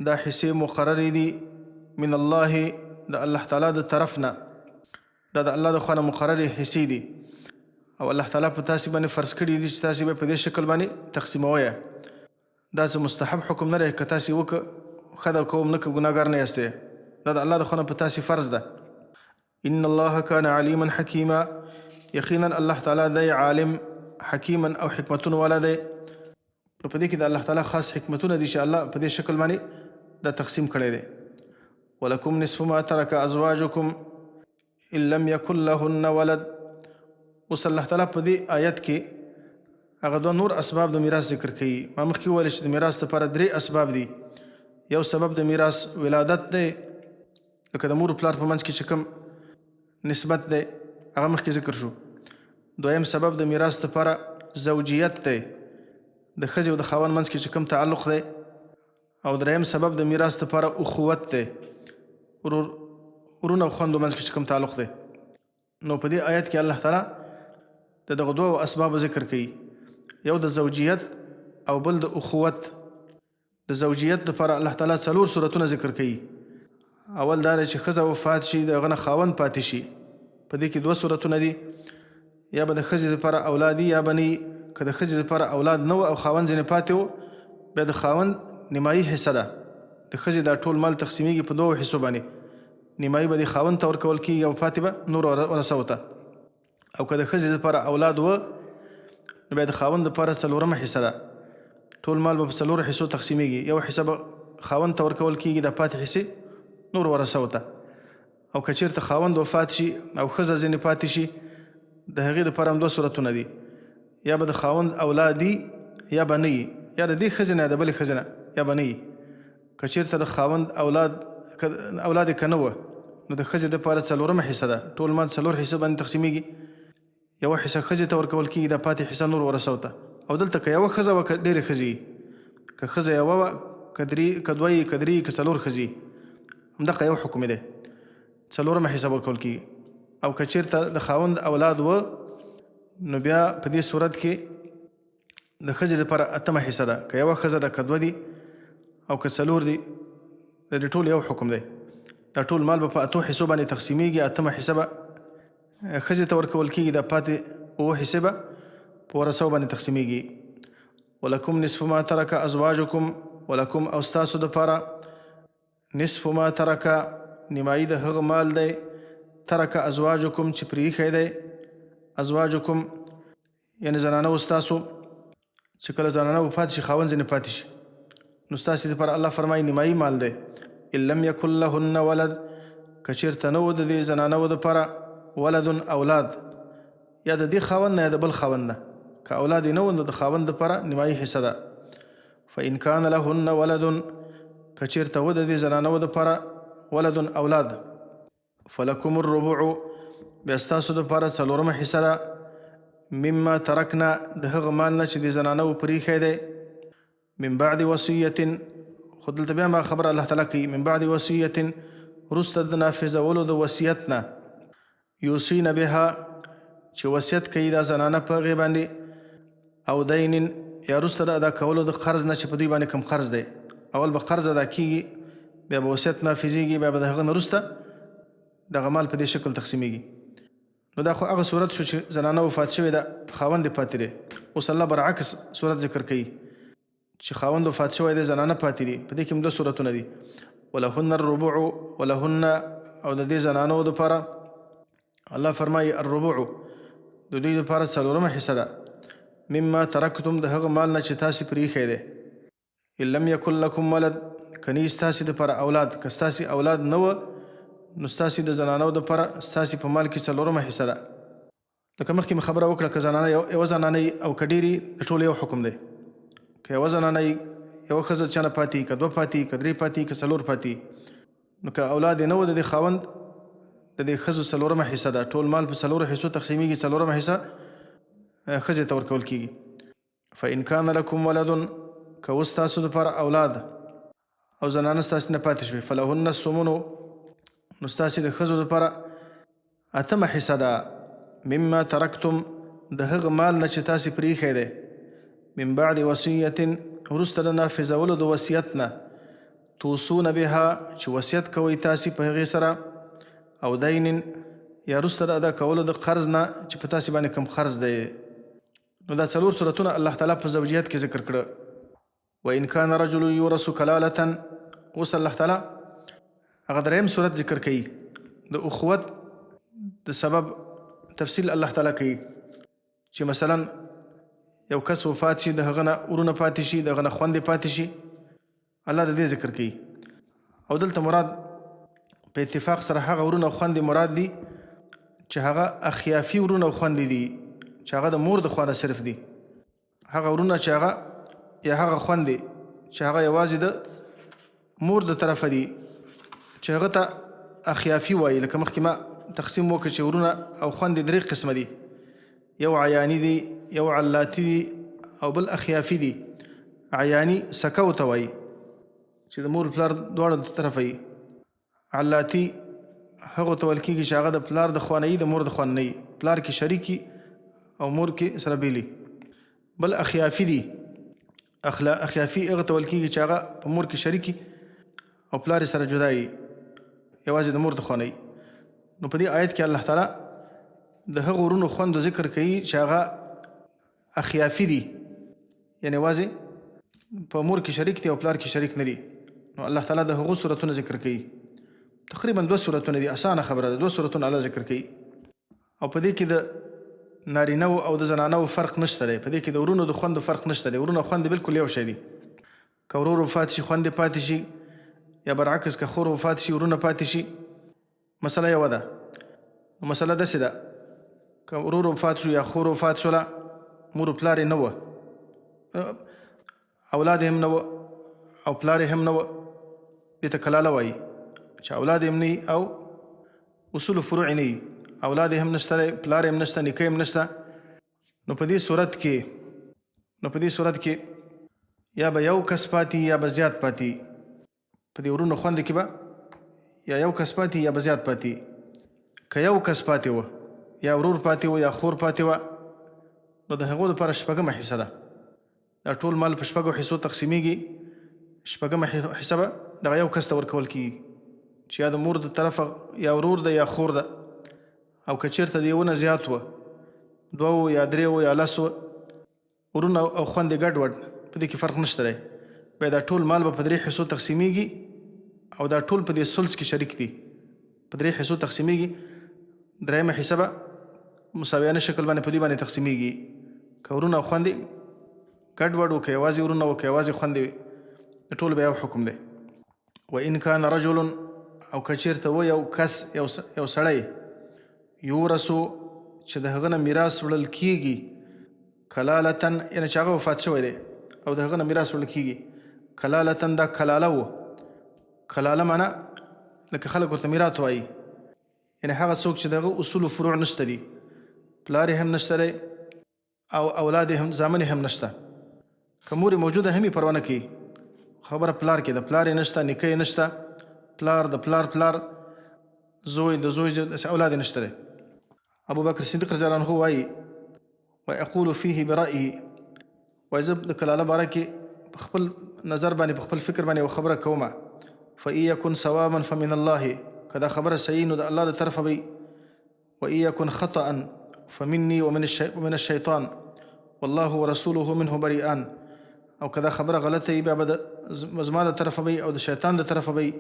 دا حصې مقررې دي من الله د الله تعالی د طرف نه، دا د الله د خوا نه مقررې حصې دي او الله تعالی په تاسې باندې فرض کړي دي چې تاسې به په دې شکل باندې تقسیموئ. دا څه مستحب حکم نه دی که تاسې وکړه ښه ده، کوم نه که ګناهګار نه یاستئ، دا د الله د خوا نه په تاسې فرض ده. ان الله کان علیما حکیما، یقینا الله تعالی دی عالم حکیما او حکمتونه والا دی. نو په دې کې د الله تعالی خاص حکمتونه دي چې الله په دې شکل باندې دا تقسیم کړی دی. ولکم نصف ما ترک ازواجکم ان لم یکن لهن ولد. اوس الله تعالی په دې آیت کې هغه دوه نور اسباب د میراث ذکر کوي. ما مخکې وویل چې د میراث لپاره 3 اسباب دي. یو سبب د میراث ولادت دی، لکه د مور پلار په منځ کې چې کوم نسبت دی هغه مخکې ذکر شو. دویم سبب د میراث لپاره زوجیت دی، د ښځې او د خاوند منځ کې چې کوم تعلق دی. او دریم سبب د میراث لپاره اخوت دی، ورونه او خویندو منځ کې چې کوم تعلق دی. نو په دې آیت کې الله تعالی د دغه دوه اسبابو ذکر کوي، یو د زوجیت او بل د اخوت. د زوجیت لپاره الله تعالی 4 صورتونه ذکر کوي. اول دا دی چې ښځه وفات شي د هغه نه خاوند پاتې شي، په دې کې 2 صورتونه دي. یا به د ښځې لپاره اولادي یا به نه، که د ښځې لپاره اولاد نه و او خاوند ځینې پاتې و بیا د خاوند نیمایي حصه ده. د ښځې دا ټول مال تقسیمیږي په 2 حصو باندې، نیمایي به د خاوند ته ورکول کېږي او پاتې به نور ورثو ته. او که د ښځې لپاره اولاد و نو بیا د خاوند لپاره 4مه حصه ده. ټول مال به په 4 حصو تقسیمیږي، یو حصه به خاوند ته ورکول کېږي، د پاتې حصې نور ورثو ته. او که چېرته خاوند وفات شي او ښځه ځینې پاتې شي د هغې دپاره هم 2 صورتونه دي، یا به د خاوند اولادي یا به نه وي، یا د دې ښځې نه یا د بلې ښځې نه یا به نه وي. که چېرته د خاوند اولاد یې که نه وه نو د ښځې دپاره 4مه حصه ده. ټول مال 4 حصه باندې تقسیمیږي، یوه حصه ښځې ته ورکول کېږي، د پاتې حصه نور ورثو ته. او دلته که یوه ښځه وه که ډېرې ښځې وي، که ښځه یوه وه که 2 یي که 3 که 4 ښځې وي، همدغه یو حکم دی، 4مه حصه ورکول کېږي. او که چېرته د خاوند اولاد و نو بیا په دې صورت کې د ښځې لپاره 8مه حصه ده. که یوه ښځه ده که 2 دي او که 4 دي، د دې ټول یو حکم دی. دا ټول مال به په 8 حصو باندې تقسیمیږي، 8مه حصه به ښځې ته ورکول کېږي، د پاتې 2 حصې به په ورثو باندې تقسیمیږي. ولکم نصف ما ترک ازواجکم، ولکم او ستاسو دپاره نصف ما ترک نیمایي د هغه مال دی ترک ازواجکم چې پرېښی دی. ازواجکم یعنې زنانه و ستاسو، چې کله زنانه وفات شي خاوند ځینې پاتې شي نو ستاسې دپاره الله فرمایي نیمایي مال دی. ان لم یکن لهن ولد، که چېرته نه و د دې زنانو دپاره ولد اولاد، یا د دې خاوند نه یا د بل خاوند نه، که اولاد یې نه و نو د خاوند دپاره نیمایي حصه ده. فان کان لهن ولد، که چېرته و د دې زنانو دپاره ولد اولاد، فلکم الربع، بیا ستاسو دپاره 4مه حصه ده. مما ترکنا د هغه مال نه چې د زنانو پرېښی دی. من بعد وصیت، خو دلته بیا ما خبره الله تعالی کوي، من بعد وصیت، وروسته د نافظولو د وصیت نه. یوصین بها، چې وصیت کوي دا زنانه په هغې باندې. او دین، یا وروسته د ادا کولو د قرض نه چې په دوی باندې کوم قرض دی. اول به قرض ادا کېږي، بیا به وصیت نافظېږي، بیا به د هغه نه وروسته دغه مال په دې شکل تقسیمیږي. نو دا خو هغه صورت شو چې زنانه وفات شوې ده خاوند یې پاتې دی. اوس الله برعکس صورت ذکر کوي چې خاوند وفات شوی دی زنانه پاتې دي. په دې کې هم 2 صورتونه دي، ولهن الربع ولهن، او د دې زنانو دپاره الله فرمایي الربع د دوی دپاره 4مه حصه ده، مما ترکتم د هغه مال نه چې تاسې پرېښی دی، ان لم یکن لکم ولد، که نه ستاسې دپاره اولاد، که ستاسې اولاد نه وه نو ستاسې د زنانو دپاره ستاسې په مال کې 4مه حصه ده. لکه مخکې مې خبره وکړه که زنانه یوه زنانه او که ډېرې د ټول یو حکم دی. که یوه زنانه یوه ښځه چانه پاتې، که 2 پاتې، که 3 پاتې، که 4 پاتې، نو که اولاد یې نه وه د دې خاوند د دې ښځو 4مه حصه ده. ټول مال په 4 حصو تقسیمیږي، 4مه حصه ښځې ته ورکول کېږي. فإن کان لکم ولد، که اوس ستاسو دپاره اولاد او زنانه ستاسې نه پاتې شوې، فلهن الثمن، نو ستاسې د ښځو دپاره 8مه حصه ده، مما ترکتم د هغه مال نه چې تاسې پرېښی دی، من بعد وصیة، وروسته د نافظولو د وصیت نه، توصون بها چې وصیت کوئ تاسې په هغې سره، او دین، یا وروسته د ادا کولو د قرض نه چې په تاسې باندې کوم قرض دی. نو دا 4 صورتونه الله تعالی په زوجیت کې ذکر کړه. وإن كان رجل يورث کلالة، اوس الله تعالی هغه 3م صورت ذکر کوي، د اخوت د سبب تفصیل الله تعالی کوي چې مثلا یو کس وفات شي، د هغه نه ورونه پاتې شي، د هغه نه خویندې پاتې شي، الله د دې ذکر کوي. او دلته مراد په اتفاق سره هغه ورونه او خویندې مراد دي چې هغه اخیافي ورونه او خویندې دي چې هغه د مور د خوا نه صرف دي. هغه ورونه چې هغه یا هغه خویندې چې هغه یوازې د مور د طرفه دي چې هغه ته اخیافي وایي. لکه مخکې ما تقسیم وکړه چې ورونه او خویندې 3 قسمه دي، یو عیاني دي، یو علاتی دي، او بل اخیافي دي. عیاني سکو ته وایي چې د مور پلار دواړو د طرفه وي. علاتی هغو ته ویل کېږي چې هغه د پلار د خوا نه وي، د مور د خوا نه وي، پلار کې شریکي او مور کې سره بیلي. بل اخیافي دي، اخیافي هغه ته ویل کېږي چې هغه په مور کې شریکي او پلار سره جدا وي، یوازې د مور د خوا نه وي. نو په دې آیت کې الله تعالی د هغو ورونو خویندو ذکر کوي چې هغه اخیافي دي، یعنې یوازې په مور کې شریک دي او پلار کې شریک نه دي. نو الله تعالی د هغو صورتونه ذکر کوي. تقریبا 2 صورتونه دي، اسانه خبره ده، 2 صورتونه الله ذکر کوي. او په دې کې د نارینهو او د زنانهو فرق نشته دی. په دې کې د ورونو د خویندو فرق نشته دی. ورونه او خویندې بالکل یو شی دي. که ورور وفات شي خویندې پاتې شي، یا برعکس که خور وفات شي ورونه پاتې شي، مسله یوه ده. مسله داسې ده که ورور وفات شو یا خور وفات شوله، مور پلار یې نه وه، اولاد هم نه وه او پلار هم نه وه، دې ته کلاله وایي چې اولاد هم نه او اصول فروع نه وي، اولاد هم نشته دی، پلار هم نشته، نیکه هم نشته. نو په دې صورت کې یا به یو کس پاتې یا به زیات پاتې. په دې ورونو خویندو کې به یا یو کس پاتې یا به زیات پاتې. که یو کس پاتې وه، یا ورور پاتې وه، یا خور پاتې وه، نو د هغو دپاره 6مه حصه ده. دا ټول مال په 6 حصو تقسیمیږي. 6مه حصه به دغه یو کس ته ورکول کېږي چې یا د مور د طرفه یا ورور ده یا خور ده. او که چېرته د یوه نه زیات وه، 2 یا 3 یا 10 وه، ورونه او خویندې ګډ وډ، په دې کې فرق نشته دی. بیا دا ټول مال به په 3 حصو تقسیمیږي او دا ټول په دې ثلث کې شریک دي. په 3 حصو تقسیمیږي. 3مه حصه به مساویانه شکل باندې په دې باندې تقسیمیږي. که ورونه او خویندې ګډ وډ وو، که یوازې ورونه وو، که یوازې خویندې وي، د ټولو به یو حکم دی. وإن کان رجل، او که چېرته و یو کس، یو سړی، یورثو چې د هغه نه میراث وړل کېږي، کلالتن، یعنې چې هغه وفات شوی دی او د هغه نه میراث وړل کېږي. کلالتن دا کلاله و. کلاله معنا لکه خلک ورته میراث وایي، یعنې هغه څوک چې دغه اصول و فروع نشته دي، پلار هم نشته دی او اولاد هم زامن هم نشته. که مور موجوده هم یې پروا نه کوي، خبره پلار کې ده، پلار یې نشته، نیکه یې نشته، پلار د پلار، زوی د زوی داسې اولاد یې نشته دی. ابو بکر صدیق رضی الله عنه وایي ويقول فيه برأيه، وایي زه د کلاله باره کې په خپل نظر باندې، په خپل فکر باندې یوه خبره کومه. فإن یکن صوابا فمن الله، که دا خبره صحیح نو د الله د طرفه وي، وإن يكن خطأ فمني ومن الشيطان والله ورسوله منه بريئان. او که دا خبره غلطه وي بیا به د زما د طرفه وي او د شیطان د طرفه وي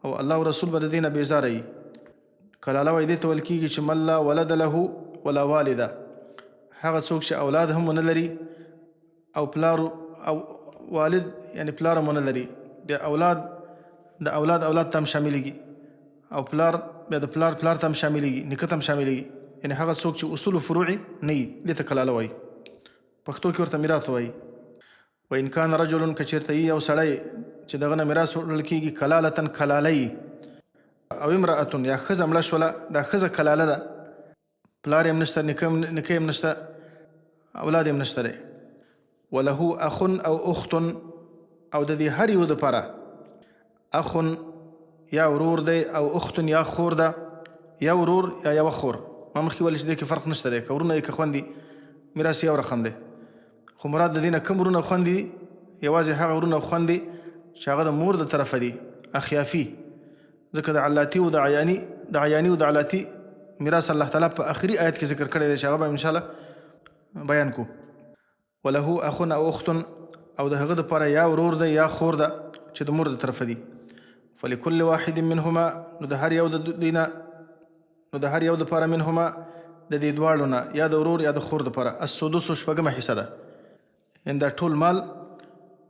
او الله او رسول به د دې نه بیزاره وي. کلاله وایي دې ته ویل کېږي چې من لا ولد له ولا والده، هغه څوک چې اولاد هم ونه لري او پلار او والد یعنی پلار هم ونه لري. بیا اولاد د اولاد ته هم شاملېږي او پلار بیا د پلار ته هم شاملېږي، نیکه ته هم شاملېږي. یعنی هغه څوک چې اصول و فروع نه وي دې ته کلاله وایي، پښتو کې ورته میراث وایي. وإن كان رجل که چېرته وي یو سړی چې دغه نه میراث وړل کېږي کلالة کلاله او امرأة یا ښځه مړه شوله، دا ښځه کلاله ده، پلار یې هم نشته، نیکه یې هم نشته، اولاد یې هم نشته دی. وله اخ او اخت او د دې هر یو دپاره اخ یا ورور دی او اخت یا خور ده، یا ورور یا یوه خور. ما مخکې ویل چې دې کې فرق نشته دی، که ورونه یې که خویندې میراث یو رقم دی. خو مراد د دې نه کوم ورونه او خویندې دي؟ یوازې هغه ورونه او خویندې چې هغه د مور د طرفه دي، اخیافي. ځکه د علاتي او د عیاني او د علاتي میراث الله تعالی په آخري آیت کې ذکر کړی دی چې هغه به انشاءالله بیان کو. وله اخ او اخت او د هغه دپاره یا ورور دی یا خور ده چې د مور د طرفه دي. فلکل واحد منهما نو د هر یو دپاره منهما د دې دواړو نه یا د ورور یا د خور دپاره السدس شپږمه حصه ده. یعنې دا ټول مال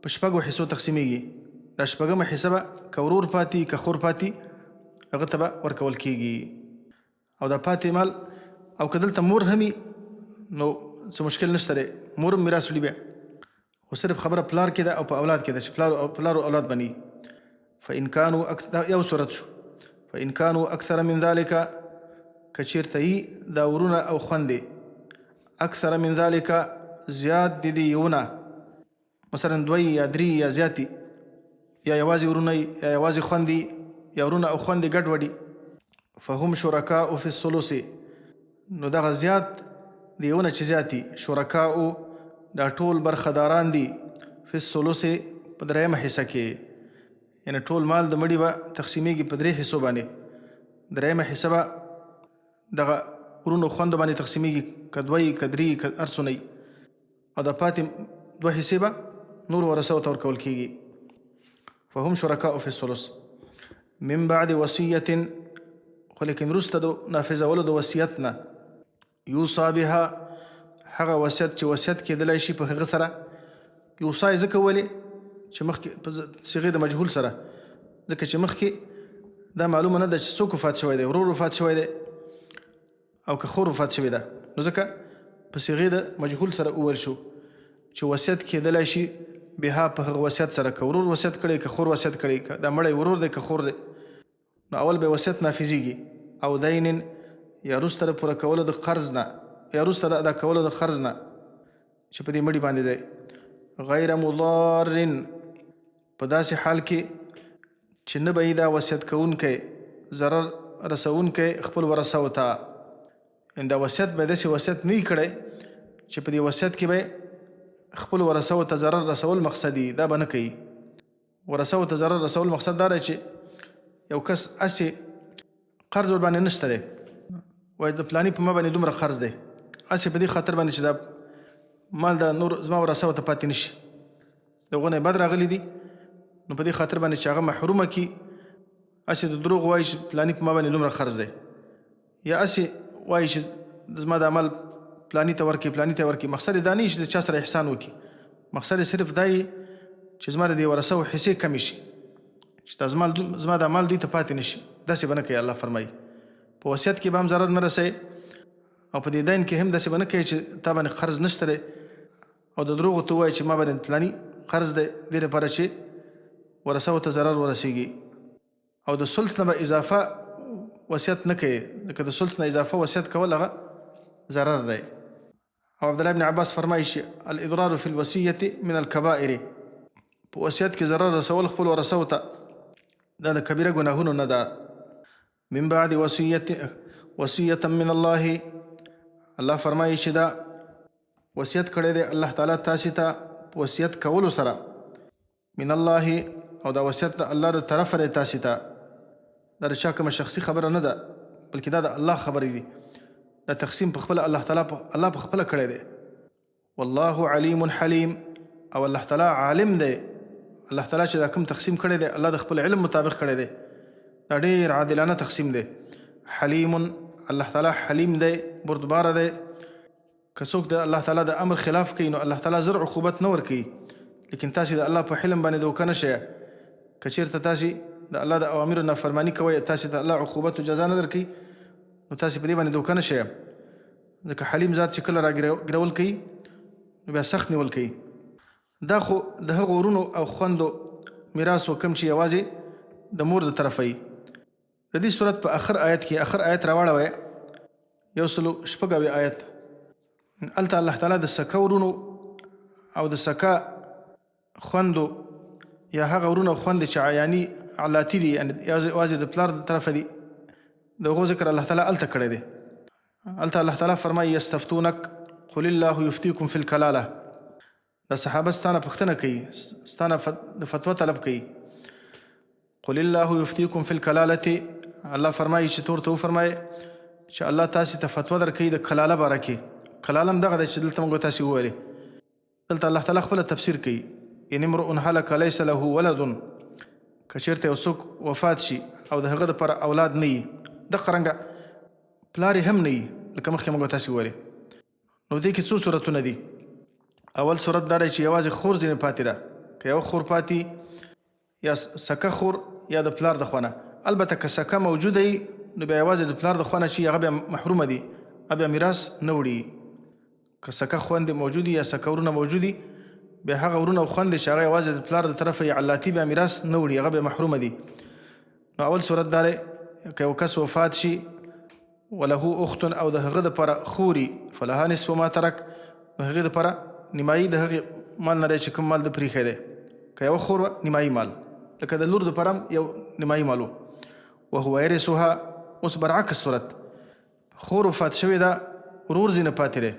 په شپږو حصو تقسیمیږي. دا شپږمه حصه به که ورور پاتې که خور پاتې هغه ته به ورکول کېږي. او دا پاتې مال او که دلته مور هم نو څه مشکل نشته دی، مور هم میراث وړي بیا، خو صرف خبره پلار کې ده او په اولاد کې ده چې پلار او اولاد بني. فإن كانوا یو صورت شو. فإن كانوا أكثر من ذلك که چېرته یي دا ورونه او خویندې اکثر من ذلك زیات دي یونه، مثلا دوی یا درې یا زیاتې، یا یوازې ورونه یا یوازې خویندې یا ورونه او خویندې ګډ وډي. فهم شرکاء فی الثلث نو دغه زیات دی یونه چې زیاتي شرکاء دا ټول برخداران دي فی الثلث په درېیمه حصه کې. یعنې ټول مال د مړي به تقسیمیږي په 3 حصو باندې. درېیمه حصه به دغه ورونو خویندو باندې تقسیمیږي، که دوی که درې که هر څونه او د پاتې 2 حصې به نور ورثو ته ورکول کېږي. فهم شرکاء فی الثلث من بعد وصیة خو لیکن وروسته د نافظولو د وصیت نه یوصا بها هغه وصیت چې وصیت کېدلی شي په هغه سره. یوصا یې ځکه ولې چې مخکې په صیغې د مجهول سره، ځکه چې مخکې دا معلومه نه ده چې څوک وفات شوی دی، ورور وفات شوی دی او که خور وفات شوی ده، نو ځکه په صیغې د مجهول سره وویل شو چې وصیت کېدلی شي بها په هغه وصیت سره. که ورور وصیت کړی که خور وصیت کړی، که دا مړی ورور دی که خور دی، نو اول به وصیت نافظیږي. او دین یا وروسته د پوره کولو د قرض نه یا وروسته د ادا کولو د قرض نه چې په دې مړي باندې دی. غیر مضار په داسې حال کې چې نه به یې دا وصیت کوونکی ضرر رسوونکی خپل ورثو ته. دا وصیت به داسې وصیت نه وي کړی چې په دې وصیت کې به خپل ورثو ته ضرر رسول مقصد وي، دا به نه کوي. ورثو ته ضرر رسول مقصد دا دی چې یو کس هسې قرض ور باندې نشته دی، وایي د پلاني په ما باندې دومره قرض دی، هسې په دې خاطر باندې چې دا مال د نور زما ورثو ته پاتې نشي، د هغو نه یې بد راغلی دي، نو په دې خاطر باندې چې هغه محرومه کړي هسې د دروغ وایي چې پلاني په ما باندې دومره قرض دی، یا هسې وایي چې زما د عمل پلاني ته ورکړي پلاني ته ورکړي. مقصد یې دا نه چې د چا سره احسان وکړي، مقصد یې صرف دا چې زما د دې ورثو حصې کمې شي، چې زما د عمل دوی ته پاتې نشي. داسې به نه کوي. الله فرمایي په وصیت کې به هم ضرر نه رسوي او په دې دین کې هم داسې به نه کوي چې تا باندې قرض نشته دی او د دروغو ته ووایي چې ما باندې پلاني قرض دی، دې لپاره چې ورثو ته ضرر ورسیږي. او د ثلث نه به اضافه وصیت نه کوي، ځکه د ثلث نه اضافه وصیت کول هغه ضرر دی. او عبدالله بن عباس فرمایي چې الاضرار فی الوصیة من الکبائر، په وصیت کې ضرر رسول خپل ورثو ته دا د کبیره ګناهونو نه ده. من بعد وصیة من الله، الله فرمایي چې دا وصیت کړی دی الله تعالی تاسې ته په وصیت کولو سره. من الله او دا وصیت د الله د طرفه دی تاسې ته، دا د چا کومه شخصي خبره نه ده بلکې دا د الله خبرې دي. دا تقسیم په خپل الله په خپل کړی دی. والله علیم حلیم، او الله تعالی عالم دی. الله تعالی چې دا کوم تقسیم کړی دی الله د خپل علم مطابق کړی دی. دا ډېر عادلانه تقسیم دی. حلیم، الله تعالی حلیم دی، بردباره دی. که څوک د الله تعالی د امر خلاف کوي نو الله تعالی زر عقوبت نه ورکوي، لیکن تاسې د الله په حلم باندې دوکه نه شئ. که چېرته تاسې د الله د اوامرو نافرماني کوئ، تاسې د الله عقوبت او جزا نه درکوي، نو تاسې په دې باندې دوکه نه شئ. ځکه حلیم ذات چې کله راګرول کوي نو بیا سخت نیول کوي. دا خو د هغو ورونو او خوندو میراث و کوم چې یوازې د مور د طرفه وي. د دې صورت په آخر آیت کې آخر آیت راواړوئ، 106 آیت. هلته الله تعالی د سکه ورونو او د سکه خوندو یا هغه ورونه او خوندې چې عیاني علاتی دي، یعنې یوازې د پلار د طرفه دي، د هغو ذکر الله تعالی هلته کړی دی. هلته الله تعالی فرمایي یستفتونک قل الله یفتیکم فی الکلاله. دا صحابه ستانه پوښتنه کوي، ستانه د فتوا طلب کوي. قل الله یفتیکم فی الکلالة، الله فرمایي چې تور ته وفرمایي چې الله تاسې ته فتوا درکوي د کلاله باره کې. کلاله هم دغه دی چې دلته موږ تاسې وویلې. دلته الله تعالی خپله تفسیر کوي. ان امرؤ هلک لیس له ولد، که چېرته یو څوک وفات شي او د هغه دپاره اولاد نه وي، دغه رنګه پلار یې هم نه وي، لکه مخکې موږ تاسې وویلې. نو دې کې څو صورتونه دي. اول صورت دا دی چې یوازې خور ځینې پاتې ده. که یو خور پاتې، یا سکه خور یا د پلار د خوا نه. البته که سکه موجوده وي نو بیا یوازې د پلار د خوا نه چې هغه بیا محرومه دي، هغه بیا میراث نه وړي. که سکه خوندې موجودي یا سکه ورونه موجودي، بیا هغه ورونه او خوندې چې هغه یوازې د پلار د طرفه یې علاتی بیا میراث نه وړي، هغه بیا محرومه دي. نو اول صورت دا دی که یو کس وفات شي وله اخت او د هغه دپاره خوري، فلها نصف ما ترک، نو هغې دپاره نیمایي د هغې مال نه دی چې کوم مال د پریښی دی. که یوه خور وه نیمایي مال، لکه د لور دپاره هم یو نیمایي مال و. وهو یرثها. اوس برعکس صورت، خور وفات شوې ده، ورور ځینې پاتې دی،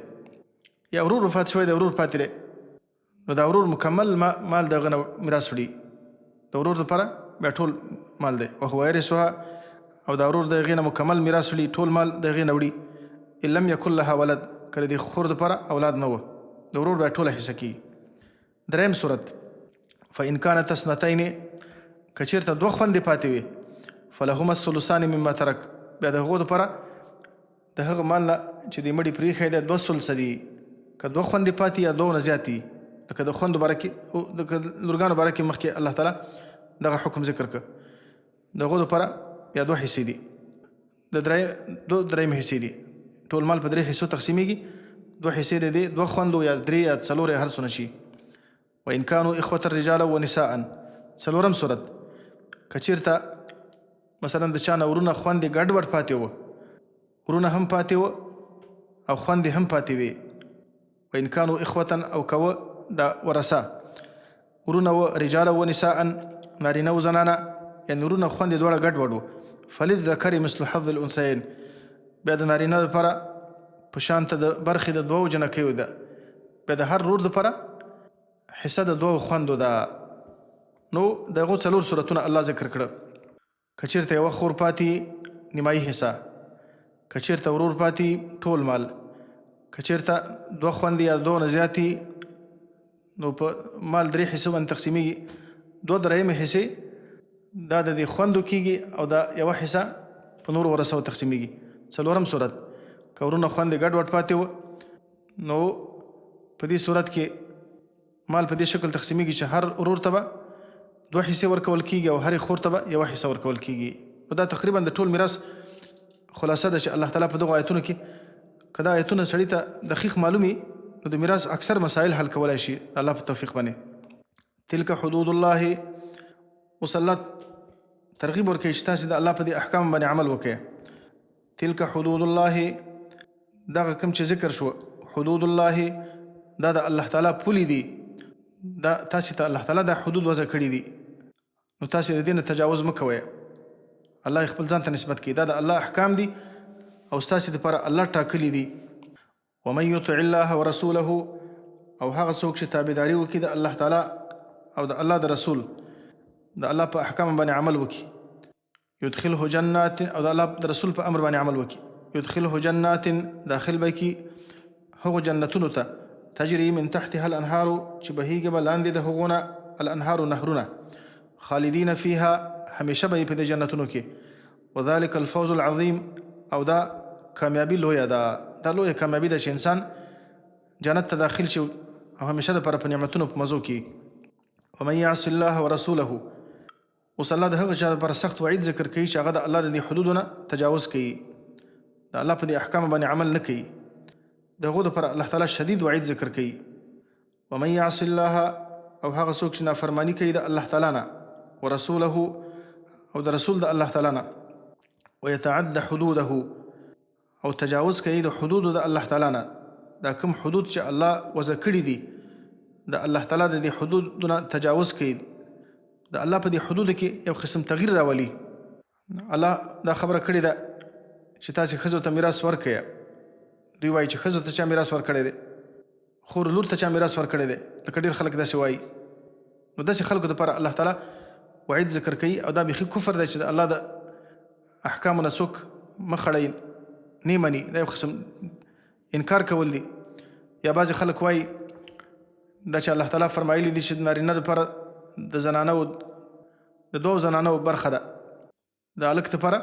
یا ورور وفات شوی دی ورور پاتې دی، نو دا ورور مکمل مال د هغه نه میراث وړي. د ورور دپاره بیا ټول مال دی. وهو یرثها، او دا ورور د هغې نه مکمل میراث وړي، ټول مال د هغې نه وړي. ان لم یکن لها ولد، که د دې خور دپاره اولاد نه وه، د ورور بیا ټوله حصه کېږي. دریم صورت، فإن كانت اثنتین، که چېرته دوه خوندې پاتې وي، فلهما الثلثان مما ترک، بیا د هغو دپاره د هغه مال نه چې د مړي پرېښی دی 2 ثلثه دي. که دوه خوندې پاتې یا دوه نه زیات دي، لکه د خوندو باره کې د لورګانو باره کې مخکې الله تعالی دغه حکم ذکر کړ. د هغو دپاره بیا 2 حصې دي، د درېیم حصې دي. ټول مال په 3 حصو تقسیمیږي، 2 حصې د دې 2 خوندو یا 3 یا 4 یا هر څونه شي. وإن كانوا إخوة الرجال ونساء. څلورم صورت، که چېرته مثلا د چا نه ورونه خوندې ګډوډ پاتې وه، ورونه هم پاتې وه او خوندې هم پاتې وې. وإن كانوا إخوة، او که دا ورثه ورونه و رجال و نساء، نارینه و زنانه، یعنې ورونه خوندې دواړه ګډوډ وو. فللذکر مثل حظ الانثیین، بیا د نارینه دپاره په شانته د برخې د 2 جنکیو ده. بیا د هر ورور دپاره حصه د 2 خوندو ده. نو د هغو 4 صورتونه الله ذکر کړه. که چېرته یوه خور پاتې نیمایي حصه، که چېرته ورور پاتې ټول مال، که چېرته 2 خوندې یا 2 نه زیاتې، نو په مال 3 حصو باندې تقسیمیږي. 2 درېیمې حصې دا د دې خوندو کېږي او دا یوه حصه په نورو ورثو تقسیمیږي. څلورم صورت، که ورونه خوندې ګډوډ پاتې وه، نو په دې صورت کې مال په دې شکل تقسیمیږي چې هر ورور ته به 2 حصې ورکول کېږي او هرې خور ته به 1 حصه ورکول کېږي. نو دا تقریبا د ټول میراث خلاصه ده چې الله تعالی په دغو آیتونو کې، که دا آیتونه سړي ته دقیق معلومي، نو د میراث اکثر مسایل حل کولی شي الله په توفیق باندې. تلک حدود الله. اوس الله ترغیب ورکوي چې تاسې د الله په دې احکام باندې عمل وکړئ. تلک حدود الله، دغه کوم چې ذکر شو، حدود الله دا د الله تعالی پولې دي. دا تاسې ته الله تعالی دا حدود وضع کړي دي، نو تاسې د دې نه تجاوز مه کوئ. الله خپل ځان ته نسبت کوي، دا د الله احکام دي او ستاسې دپاره الله ټاکلي دي. ومن یطع الله ورسوله، او هغه څوک چې تابعداري وکړي د الله تعالی او د الله د رسول، د الله په احکام باندې عمل وکړي. یدخله جنات، او د الله د رسول په امر باندې عمل وکړي. يدخله جنات داخل بکی هغو جنتونو ته تجري من تحتها الانهار چې بهیږي به لاندې د هغونه الانهار نهرونه خالدین فيها همیشه به په دې جنتونو کې وذلك الفوز العظیم او دا کامیابی لویه ده دا لویه کامیابی ده چې انسان جنت ته داخل شي او همیشه دپاره په نعمتونو په مزو کې ومن يعص الله ورسوله اوس الله د هغه چا لپاره سخت وعید ذکر کوي چې هغه د الله د دې حدودو نه تجاوز کوي د الله په دې احکامو باندې عمل نه کوي د هغو دپاره الله تعالی شدید وعید ذکر کوي ومن يعص الله او هغه څوک چې نافرماني کوي د الله تعالی نه ورسوله او د رسول د الله تعالی نه ويتعد حدوده او تجاوز کوي د حدودو د الله تعالی نه دا کوم حدود چې الله وضع کړي دي د الله تعالی د دې حدودو نه تجاوز کوي د الله په دې حدودو کې یو قسم تغییر راولي الله دا خبره کړې ده چې تاسې ښځو ته میراث ورکړئ دوی وایي چې ښځو ته چا میراث ورکړی دی خور لور ته چا میراث ورکړی دی لکه ډېر خلک داسې وایي نو داسې خلکو دپاره الله تعالی وعید ذکر کوي او دا بیخي کفر دی چې د الله د احکامو نه څوک مخ اړوي نه مني دا یو قسم انکار کول دي یا بعضې خلک وایي دا چې الله تعالی فرمایلی دي چې د نارینه دپاره د زنانو د دوو زنانو برخه ده د هلک دپاره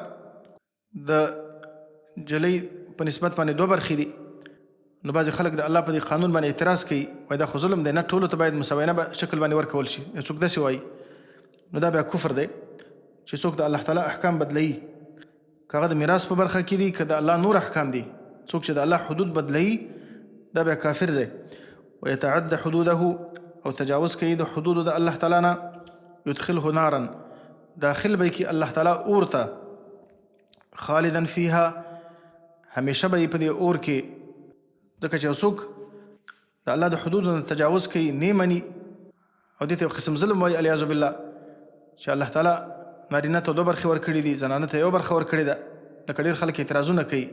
د جلۍ په نسبت باندې دوه برخې دي نو بعضې خلک د الله په دې قانون باندې اعتراض کوي وایي دا خو ظلم دی نه ټولو ته باید مساوینه شکل باندې ورکول شي یو څوک داسې وایي نو دا بیا کفر دی چې څوک د الله تعالی احکام بدلوي که هغه د میراث په برخه کې دي که د الله نور احکام دي څوک چې د الله حدود بدلوي دا بیا کافر دی ويتعد حدوده او تجاوز کوي د حدودو د الله تعالی نه يدخله نارا داخل به کې الله تعالی اور ته خالدا فيها همیشه به په دې اور کې ځکه چې څوک د الله د حدودو نه تجاوز کوي نه مني او دې ته یو قسم ظلم وایي علیاذ بالله چې الله تعالی نارینه ته دوه برخې ورکړي دي زنانه ته یو برخه ورکړې ده لکه ډېر خلک اعتراضونه کوي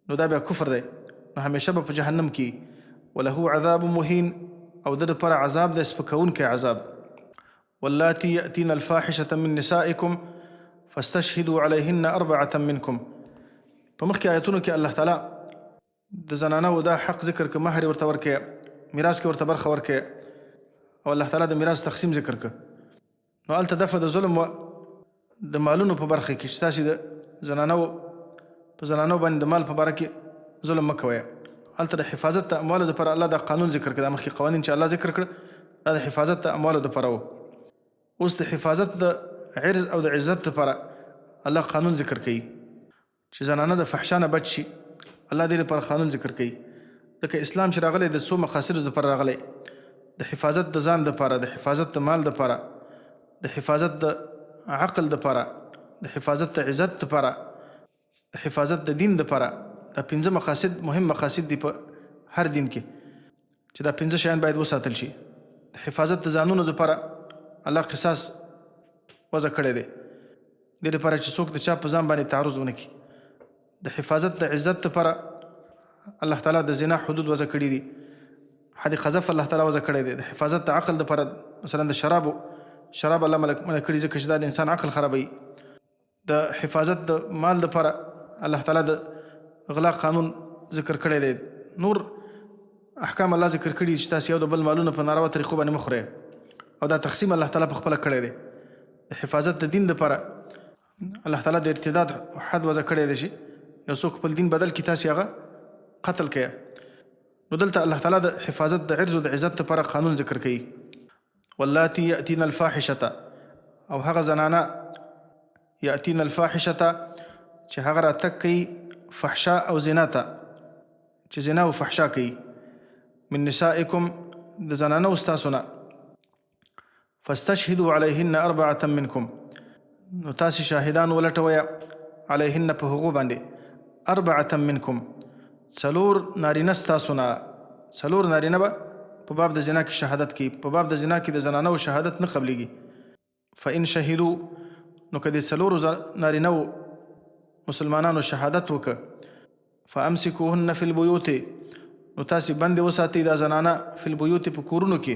نو دا بیا کفر دی نو همیشه به په جهنم کې وله عذاب مهین او د دپاره عذاب د سپکوونکی عذاب واللاتي يأتين الفاحشة من نسائكم فاستشهدوا عليهن 4 منكم په مخکې آیتونو کې الله تعالی د زنانو دا حق ذکر که مهر ورته ورکړي میراث کې ورته برخه ورکړي او الله تعالی د میراث تقسیم ذکر که نو هلته دفعه د ظلم د مالونو په برخه کې چې تاسې د زنانو په زنانو باندې د مال په باره کې ظلم مه کوئ هلته د حفاظت د اموالو دپاره الله دا قانون ذکر کړه دا مخکې قوانین چې الله ذکر کړه دا د حفاظت د اموالو دپاره و اوس د حفاظت د عرض او د عزت دپاره الله قانون ذکر کوي چې زنانه د فحشا نه بچ شي الله دې لپاره قانون ذکر کوي ځکه اسلام چې راغلی د څو مقاصدو دپاره راغلی د حفاظت د ځان دپاره د حفاظت د مال دپاره د حفاظت د عقل دپاره د حفاظت د عزت دپاره د حفاظت د دین دپاره دا 5 مقاصد مهم مقاصد دي په هر دین کې چې دا 5 شیان باید وساتل شي د حفاظت د ځانونو دپاره الله قصاص وضع کړی دی دې لپاره چې څوک د چا په ځان باندې تعرض ونه کړي د حفاظت د عزت لپاره الله تعالی د زنا حدود وضع کړي دي حد قذف الله تعالی وضع کړی دی د حفاظت د عقل لپاره مثلا د شراب الله منع کړي ځکه چې دا د انسان عقل خرابوي د حفاظت د مال لپاره الله تعالی د غلا قانون ذکر کړی دی نور احکام الله ذکر کړي چې تاسو یو د بل مالونه په ناروا طریقو باندې مخورئ او دا تقسیم الله تعالی په خپله کړی دی د حفاظت د دین لپاره الله تعالی د ارتداد حد وضع کړی دی چې یو څوک خپل دین بدل کړي تاسې هغه قتل کړئ نو دلته الله تعالی د حفاظت د عرض او د عزت لپاره قانون ذکر کوي واللاتي یأتین الفاحشة او هغه زنانه یأتین الفاحشة چې هغه راتګ کوي فحشا او زنا ته چې زنا او فحشا کوي من نسائکم د زنانو ستاسو نه فاستشهدوا علیهن 4 منکم نو تاسې شاهدان ولټوئ علیهن په هغو باندې 4 منکم 4 نارینه ستاسو نه 4 نارینه به په باب د زنا کې شهادت کوي په باب د زنا کې د زنانو شهادت نه قبلېږي فإن شهدوا نو که د 4 نارینه مسلمانانو شهادت وکړه فامسکوهن فی البیوت نو تاسې بندې وساتئ دا زنانه فی البیوت په کورونو کې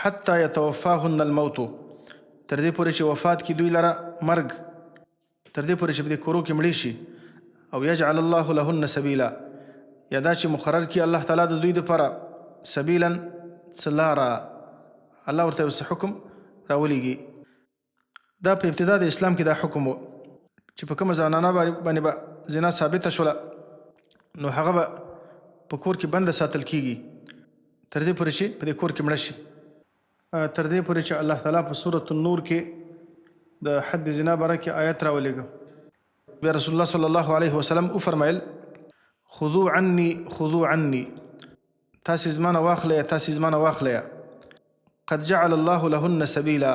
حتی یتوفاهن الموت تر دې پورې چې وفات کې دوی لره مرګ تر دې پورې چې په دې کورو کې مړې شي او یجعل الله لهن سبیلا، یا دا چې مقرر کړي الله تعالی د دوی دپاره سبیلا څه لاره، الله ورته یو څه حکم راولیږي. دا په ابتدا د اسلام کې دا حکم و چې په کومه زنانه باندې به زنا ثابته شوله نو هغه به په کور کې بنده ساتل کیږي تر دې پورې چې په دې کور کې مړه شي، تر دې پورې چې الله تعالی په سورة النور کې د حد زنا باره کې آیت راولېږه. بیا رسول الله صلی الله علیه وسلم وفرمایل خذوا عني خذوا عني، تاسې زمانه واخلئ تاسې زمانه واخلئ، قد جعل الله لهن سبیلا،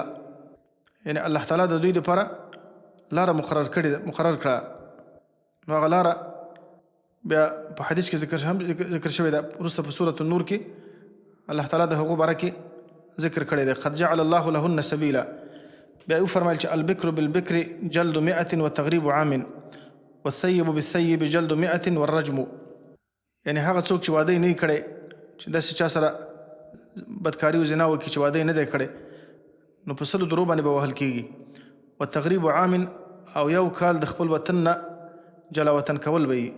یعنی الله تعالی د دوی دپاره لاره مقرر کړه. نو هغه لاره بیا په حدیث کې ذکر شوی ده، وروسته په سورة النور کې الله تعالی د هغو باره کې ذکر کړی دی، قد جعل الله لهن سبیلا. بیا وفرمایل چې البکر بالبکر جلد 100 وتغریب عام والثیب بالثیب جلد 100 والرجم، یعنی هغه څوک چې واده یې نه وي کړی چې داسې چا سره بدکاري او زنا وکړي چې واده یې نه دی کړی نو په 100 درو باندې به وهل کېږي. والتغریب عام، او یو کال د خپل وطن نه جلا وطن کول به وي،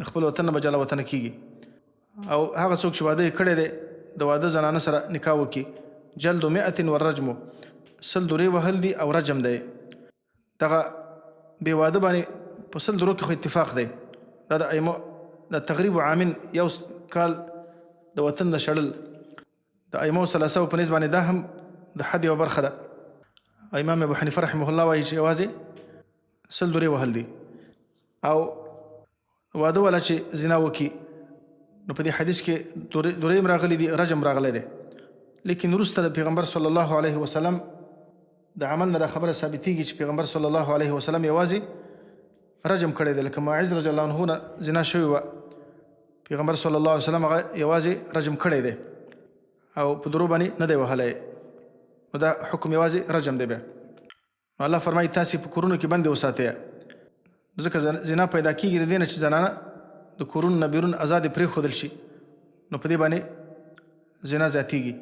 د خپل وطن نه به جلا وطن کېږي. او هغه څوک چې واده یې کړی دی د واده زنانه سره نکاح وکړي جلد 100 والرجم، 100 درې وهل دي او رجم دی. دغه بې واده باندې په 100 درو کې خو اتفاق دی، دا د ایمو د تغریب عامن یو کال د وطن نه شړل د ایمو ثلاثه په نسبت باندې دا هم د حد یوه برخه ده. امام ابو حنیفه رحمه الله وایي چې یوازې 100 درې وهل دي. او واده والا چې زنا وکړي نو په دې حدیث کې درې هم راغلي دي، رجم راغلی دی. لیکن وروسته د پیغمبر صلی الله علیه وسلم د عمل نه دا خبره ثابتېږي چې پیغمبر صلی الله علیه وسلم یوازې رجم کړی دی. لکه ماعز رضی الله عنه نه زنا شوې وه، پیغمبر صلی الله علیه وسلم هغه یوازې رجم کړی دی او په درو باندې نه دی وهلی، نو دا حکم یوازې رجم دی. بیا نو الله فرمایي تاسې په کورونو کې بندې وساتئ، ځکه زنا پیدا کېږي د دې نه چې زنانه د کورونو نه بیرون ازادې پرېښودل شي، نو په دې باندې زنا زیاتېږي.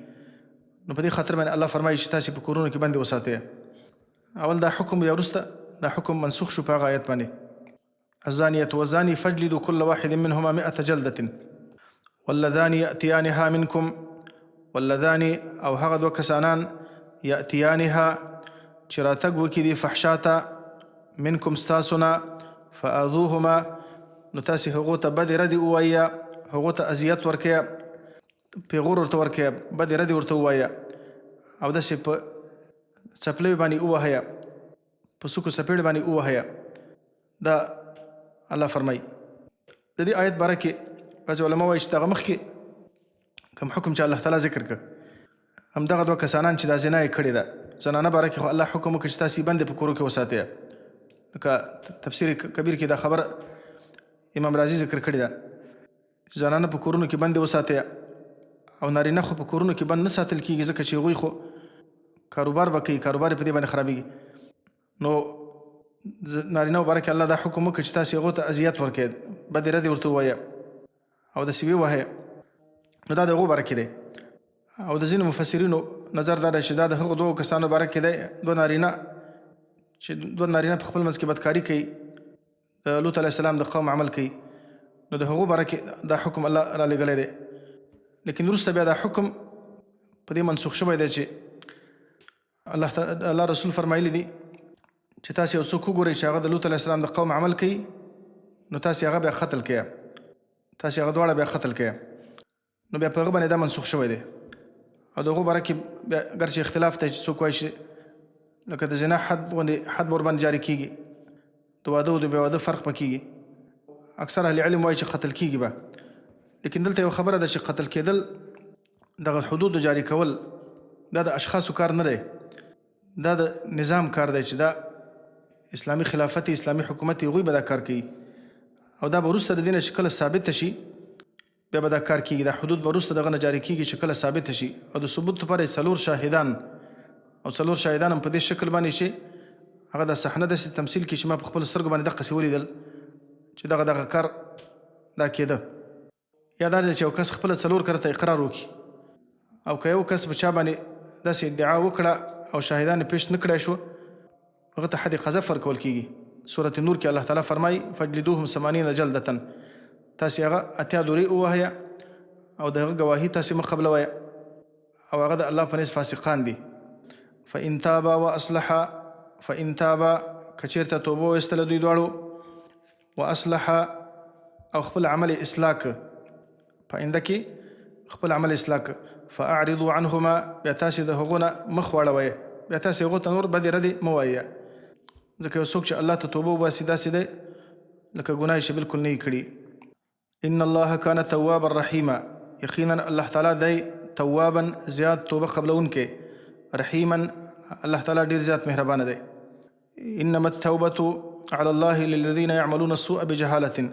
نو په دې خاطر باندې الله فرمایي چې تاسې په کورونو کې بندې وساتئ. اول دا حکم یا وروسته دا حکم منسوخ شو په هغه آیت باندې الزانیة والزاني فاجلدوا كل واحد منهما 100 جلدة واللذان يأتيانها منكم، واللذان او هغه دوه کسانان یأتیانها چې راتګ وکړي دي فحشا ته منکم ستاسو نه فآذوهما، نو تاسې هغو ته بدې ردې ووایه، هغو ته اذیت ورکړه، پیغور ورته ورکړه، بدې ردې ورته ووایه او داسې په څپلیو باندې ووهیه، په سوکو څپېړې باندې ووهیه. دا الله فرمایي. د دې آیت باره کې بعضې علما وایي چې دغه مخکې کوم حکم چې الله تعالی ذکر کړ همدغه دوه کسانان چې دا زنا یې کړې ده، زنانه باره کې خو الله حکم وکړ چې تاسې بندې په کورو کې وساتئ. لکه تفسیر کبیر کې دا خبر امام رازي ذکر کړې ده چې زنانه په کورونو کې بندې وساتئ او نارینه خو په کورونو کې بند نه ساتل کېږي ځکه چې هغوی خو کاروبار به کوي، کاروبار یې په دې باندې خرابېږي. نو نارینهو باره کې الله دا حکم وکړ چې تاسې هغو ته اذیت ورکړئ، بدې ردې ورته ووایه او داسې ووهئ. نو دا د هغو باره کې دی. او د ځینو مفسرینو نظر دا دی چې دا د هغو دوو کسانو باره کې دی، دوه نارینه په خپل منځ کې بدکاري کوي، د لوط علیه السلام د قوم عمل کوي، نو د هغو باره کې دا حکم الله را لېږلی دی. لیکن وروسته بیا دا حکم په دې منسوخ شوی دی چې الله رسول فرمایلی دی چې تاسې یو څوک وګورئ چې هغه د لوط علیه السلام د قوم عمل کوي نو تاسې هغه بیا قتل کړئ، تاسې هغه دواړه بیا قتل کړئ. نو بیا په هغه باندې دا منسوخ شوی دی. او د هغو باره کې بیا ګرچې اختلاف دی چې څوک وایي چې لکه د زنا حد ورباندې جاري کېږي، د واده او د بې واده فرق به کېږي. اکثر اهل علم وایي چې قتل کېږي به، لیکن دلته یو خبره ده چې قتل کېدل دغه حدود جاري کول دا د اشخاصو کار نه دی، دا د نظام کار دی چې دا اسلامي خلافت اسلامي حکومت هغوی به دا کار کوي او دا به وروسته د دې نه چې کله ثابته شي بیا به دا کار کېږي. دا حدود به وروسته دغه نه جاري کېږي چې کله ثابته شي. او د ثبوت لپاره 4 شاهدان او 4 شاهدان هم په دې شکل باندې چې هغه د صحنه داسې تمثیل کړي چې ما په خپلو سترګو باندې دقسې ولیدل چې دغه کار دا کېده. یا دا چې یو کس خپله 4 کرته اقرار وکړي او که یو کس په چا باندې داسې ادعا وکړه او شاهدان یې پیش نه کړی شو هغه ته حد قذف ورکول کېږي سورة نور کې الله تعالی فرمایي فجلدوهم 80 جلدة، تاسې هغه 80 دورې ووهیه او د هغه ګواهي تاسې مه قبلوئ او هغه د الله په نزد فاسقان دي. فإن تابا وأصلحا، فإن تابا که چېرته توبه وایستله دوی دواړو، واصلحا او خپل عمل اصلاح که، پاینده کې خپل عمل اصلاح که، فاعرضوا عنهما بیا تاسې د هغو نه مخ واړوئ، بیا تاسې هغو ته نور بدې ردې مه وایه. ځکه یو څوک چې الله ته توبه وباسي داسې دی لکه ګناه چې بالکل نه یې کړي. ان الله کان توابا رحیما، یقینا الله تعالی دی توابا زیات توبه قبلونکی، رحیما الله تعالی ډېر زیات مهربانه دی. انما التوبة على الله للذين يعملون السوء بجهالة.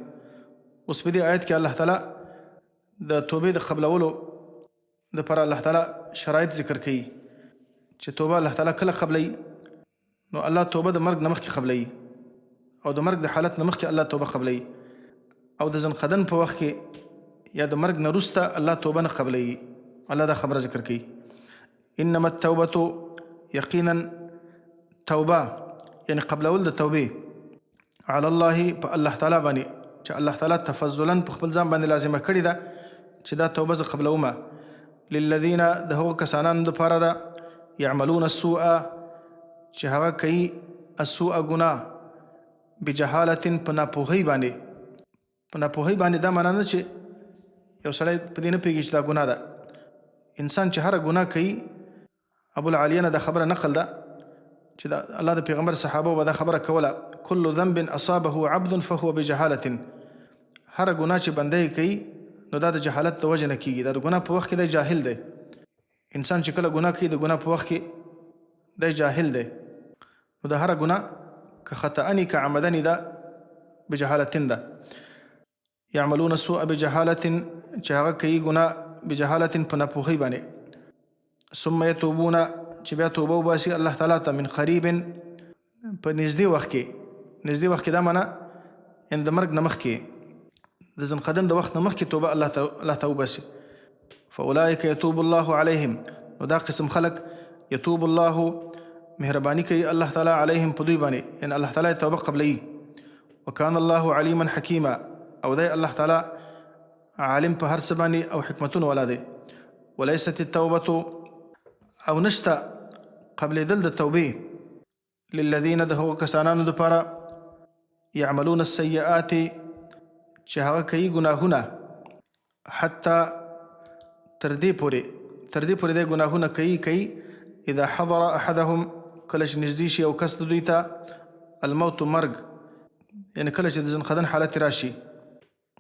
اوس په دې آیت کې الله تعالی د توبې د قبلولو دپاره الله تعالی شرایط ذکر کوي چې توبه الله تعالی کله قبلوي. نو الله توبه د مرګ نه مخکې قبلوي او د مرګ د حالت نه مخکې الله توبه قبلوي، او د زنقدن په وخت کې یا د مرګ نه وروسته الله توبه نه قبلوي. الله دا خبره ذکر کوي. انما التوبة، یقینا توبه یعنی قبلول د توبې، علی الله په الله تعالی باندې چې الله تعالی تفضلا په خپل ځان باندې لازمه کړې ده چې دا توبه زه قبلومه. للذین د هغو کسانانو دپاره ده یعملون السوء چې هغه کوي السوء ګناه بجهالت په ناپوهۍ باندې. په ناپوهۍ باندې دا معنا نه چې یو سړی په دې نه پوهېږي چې دا ګناه ده. انسان چې هره ګناه کوي، ابوالعالیه نه دا خبره نقل ده چې دا الله د پیغمبر صحابه به دا خبره کوله، کل ذنب اصابه عبد فهو بجهالة. هره ګناه چې بنده یې کوي نو دا د جهالت د وجې نه کېږي، دا د ګناه په وخت کې دی جاهل دی. انسان چې کله ګناه کوي د ګناه په وخت کې دی جاهل دی. نو د هره ګناه که خطأني که عمدني دا بجهالتن ده. یعملون السوء بجهالة چې هغه کوي ګناه بجهالة په ناپوهۍ باندې. ثم یتوبون چې بیا توبه وباسي الله تعالی ته من قریب په نږدې وخت کې. نږدې وخت کې دا معنا د مرګ نه مخکې، د زنقدن د وخت نه مخکې توبه الله ته وباسي. فاولئک یتوب الله علیهم، نو دا قسم خلق یتوب الله مهرباني کوي الله تعالی علیهم په دوی باندې، یعنی الله تعالی توبه قبلوي. وکان الله علیما حکیما، او دی الله تعالی عالم په هر څه باندې او حکمتونه والا دی. ولیست التوبة، او نشته قبلېدل د توبې للذین د هغو کسانانو دپاره یعملون السیئات چې هغه کوي ګناهونه، حتی تر دې پورې دی ګناهونه کوي اذا حضر احدهم، کله چې نږدې شي او کس د دوی ته الموت مرګ، یعنی کله چې د زنقدن حالت راشي،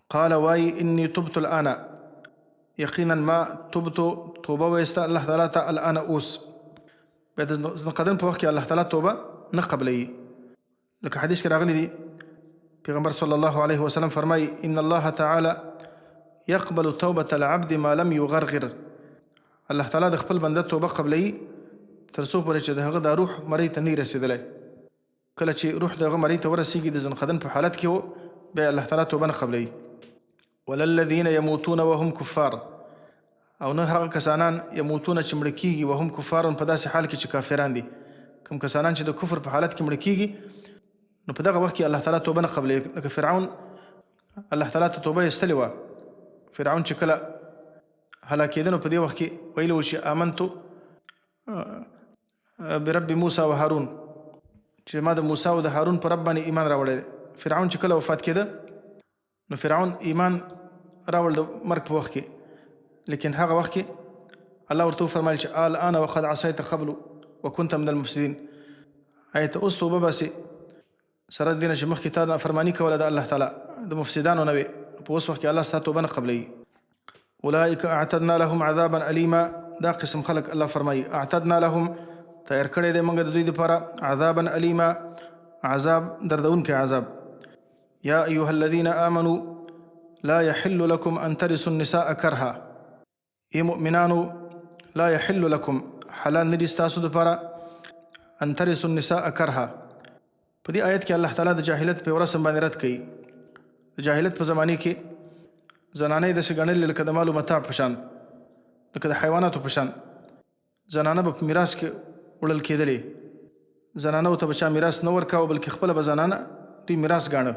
قال وای انی تبت الآن، یقینا ما توبته توبه وایسته الله تعالی ته الآن اوس. بیا د زنقدن په وخت کې الله تعالی توبه نه قبلوي. لکه حدیث کې راغلی دی پیغمبر صلی الله علیه وسلم فرمایي ان الله تعالی یقبل توبة العبد ما لم یغرغر. الله تعالی د خپل بنده توبه قبلوي تر څو پورې چې د هغه دا روح مرۍ ته نه رسېدلی. کله چې روح د هغه مرۍ ته ورسېږي د زنقدن په حالت کې و، بیا الله تعالی توبه نه قبلوي. وللذین یموتون وهم کفار، او نه هغه کسانان یموتون چې مړه کېږي وهم کفارون په داسې حال کې چې کافران دي. کوم کسانان چې د کفر په حالت کې مړه کېږي نو په دغه وخت کې الله تعالی توبه نه قبلوي. لکه فرعون الله تعالی ته توبه ایستلې وه. فرعون چې کله هلاکېده نو په دې وخت کې ویلي و چې آمنتو برب موسی و هارون، چې ما د موسی او د هارون په رب باندې ایمان راوړی. فرعون چې کله وفات کېده نو فرعون ایمان راوړ د مرګ په وخت کې، لیکن هغه وخت کې الله ورته وفرمایل چې الآن وقد عصیت قبل وكنت من المفسدین. آیت اوس توبه باسي سره دې نه چې مخکې تا نافرماني کوله د الله تعالی د مفسدانو نه وې، په اوس وخت کې الله ستا توبه نه قبلوي. اولئک اعتدنا لهم عذابا الیما، دا قسم خلق الله فرمایي اعتدنا لهم تیار کړی دی موږ د دوی دپاره عذابا الیما، عذاب دردونکی عذاب. یا ایها الذین آمنوا لا يحل لكم ان ترثوا النساء کرها، ای مؤمنانو لا يحل لكم حلال ندي ستاسو دپاره ان ترثوا النساء کرها. په دې آیت کې الله تعالی د جاهلیت په ورسم باندې رد کوي. د جاهلیت په زمانه کې زنانې داسې ګڼلې لکه د مالو متاع په شان، لکه د حیواناتو په شان. زنانه به په میراث کې وړل کېدلې. زنانو ته به چا میراث نه ورکاوه، بلکې خپله به زنانه دوی میراث ګاڼه.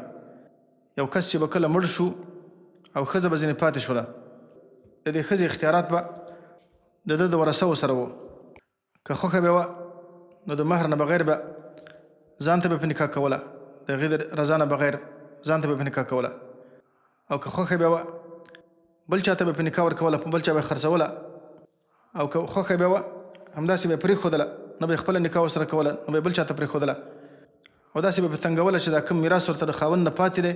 یو کس چې به کله مړ شو او ښځه به ځینې پاتې شوله، د دې ښځې اختیارات به د ده د ورثو سره وو. که خوښه به وه نو د مهر نه بغیر به ځان ته به په نکاح کوله، د هغې د رضا نه بغیر ځان ته به په نکاح کوله. او که خوښه به وه بل چا ته به په نکاح ورکوله، بل چا به یې خرڅوله. او که خوښه به وه همداسې به یې پرېښودله، نه به یې خپله نکاح ورسره کوله، نه به یې بل چا ته پرېښودله. او داسې به په تنګوله چې دا کوم میراث ورته د خاوند نه پاتې دی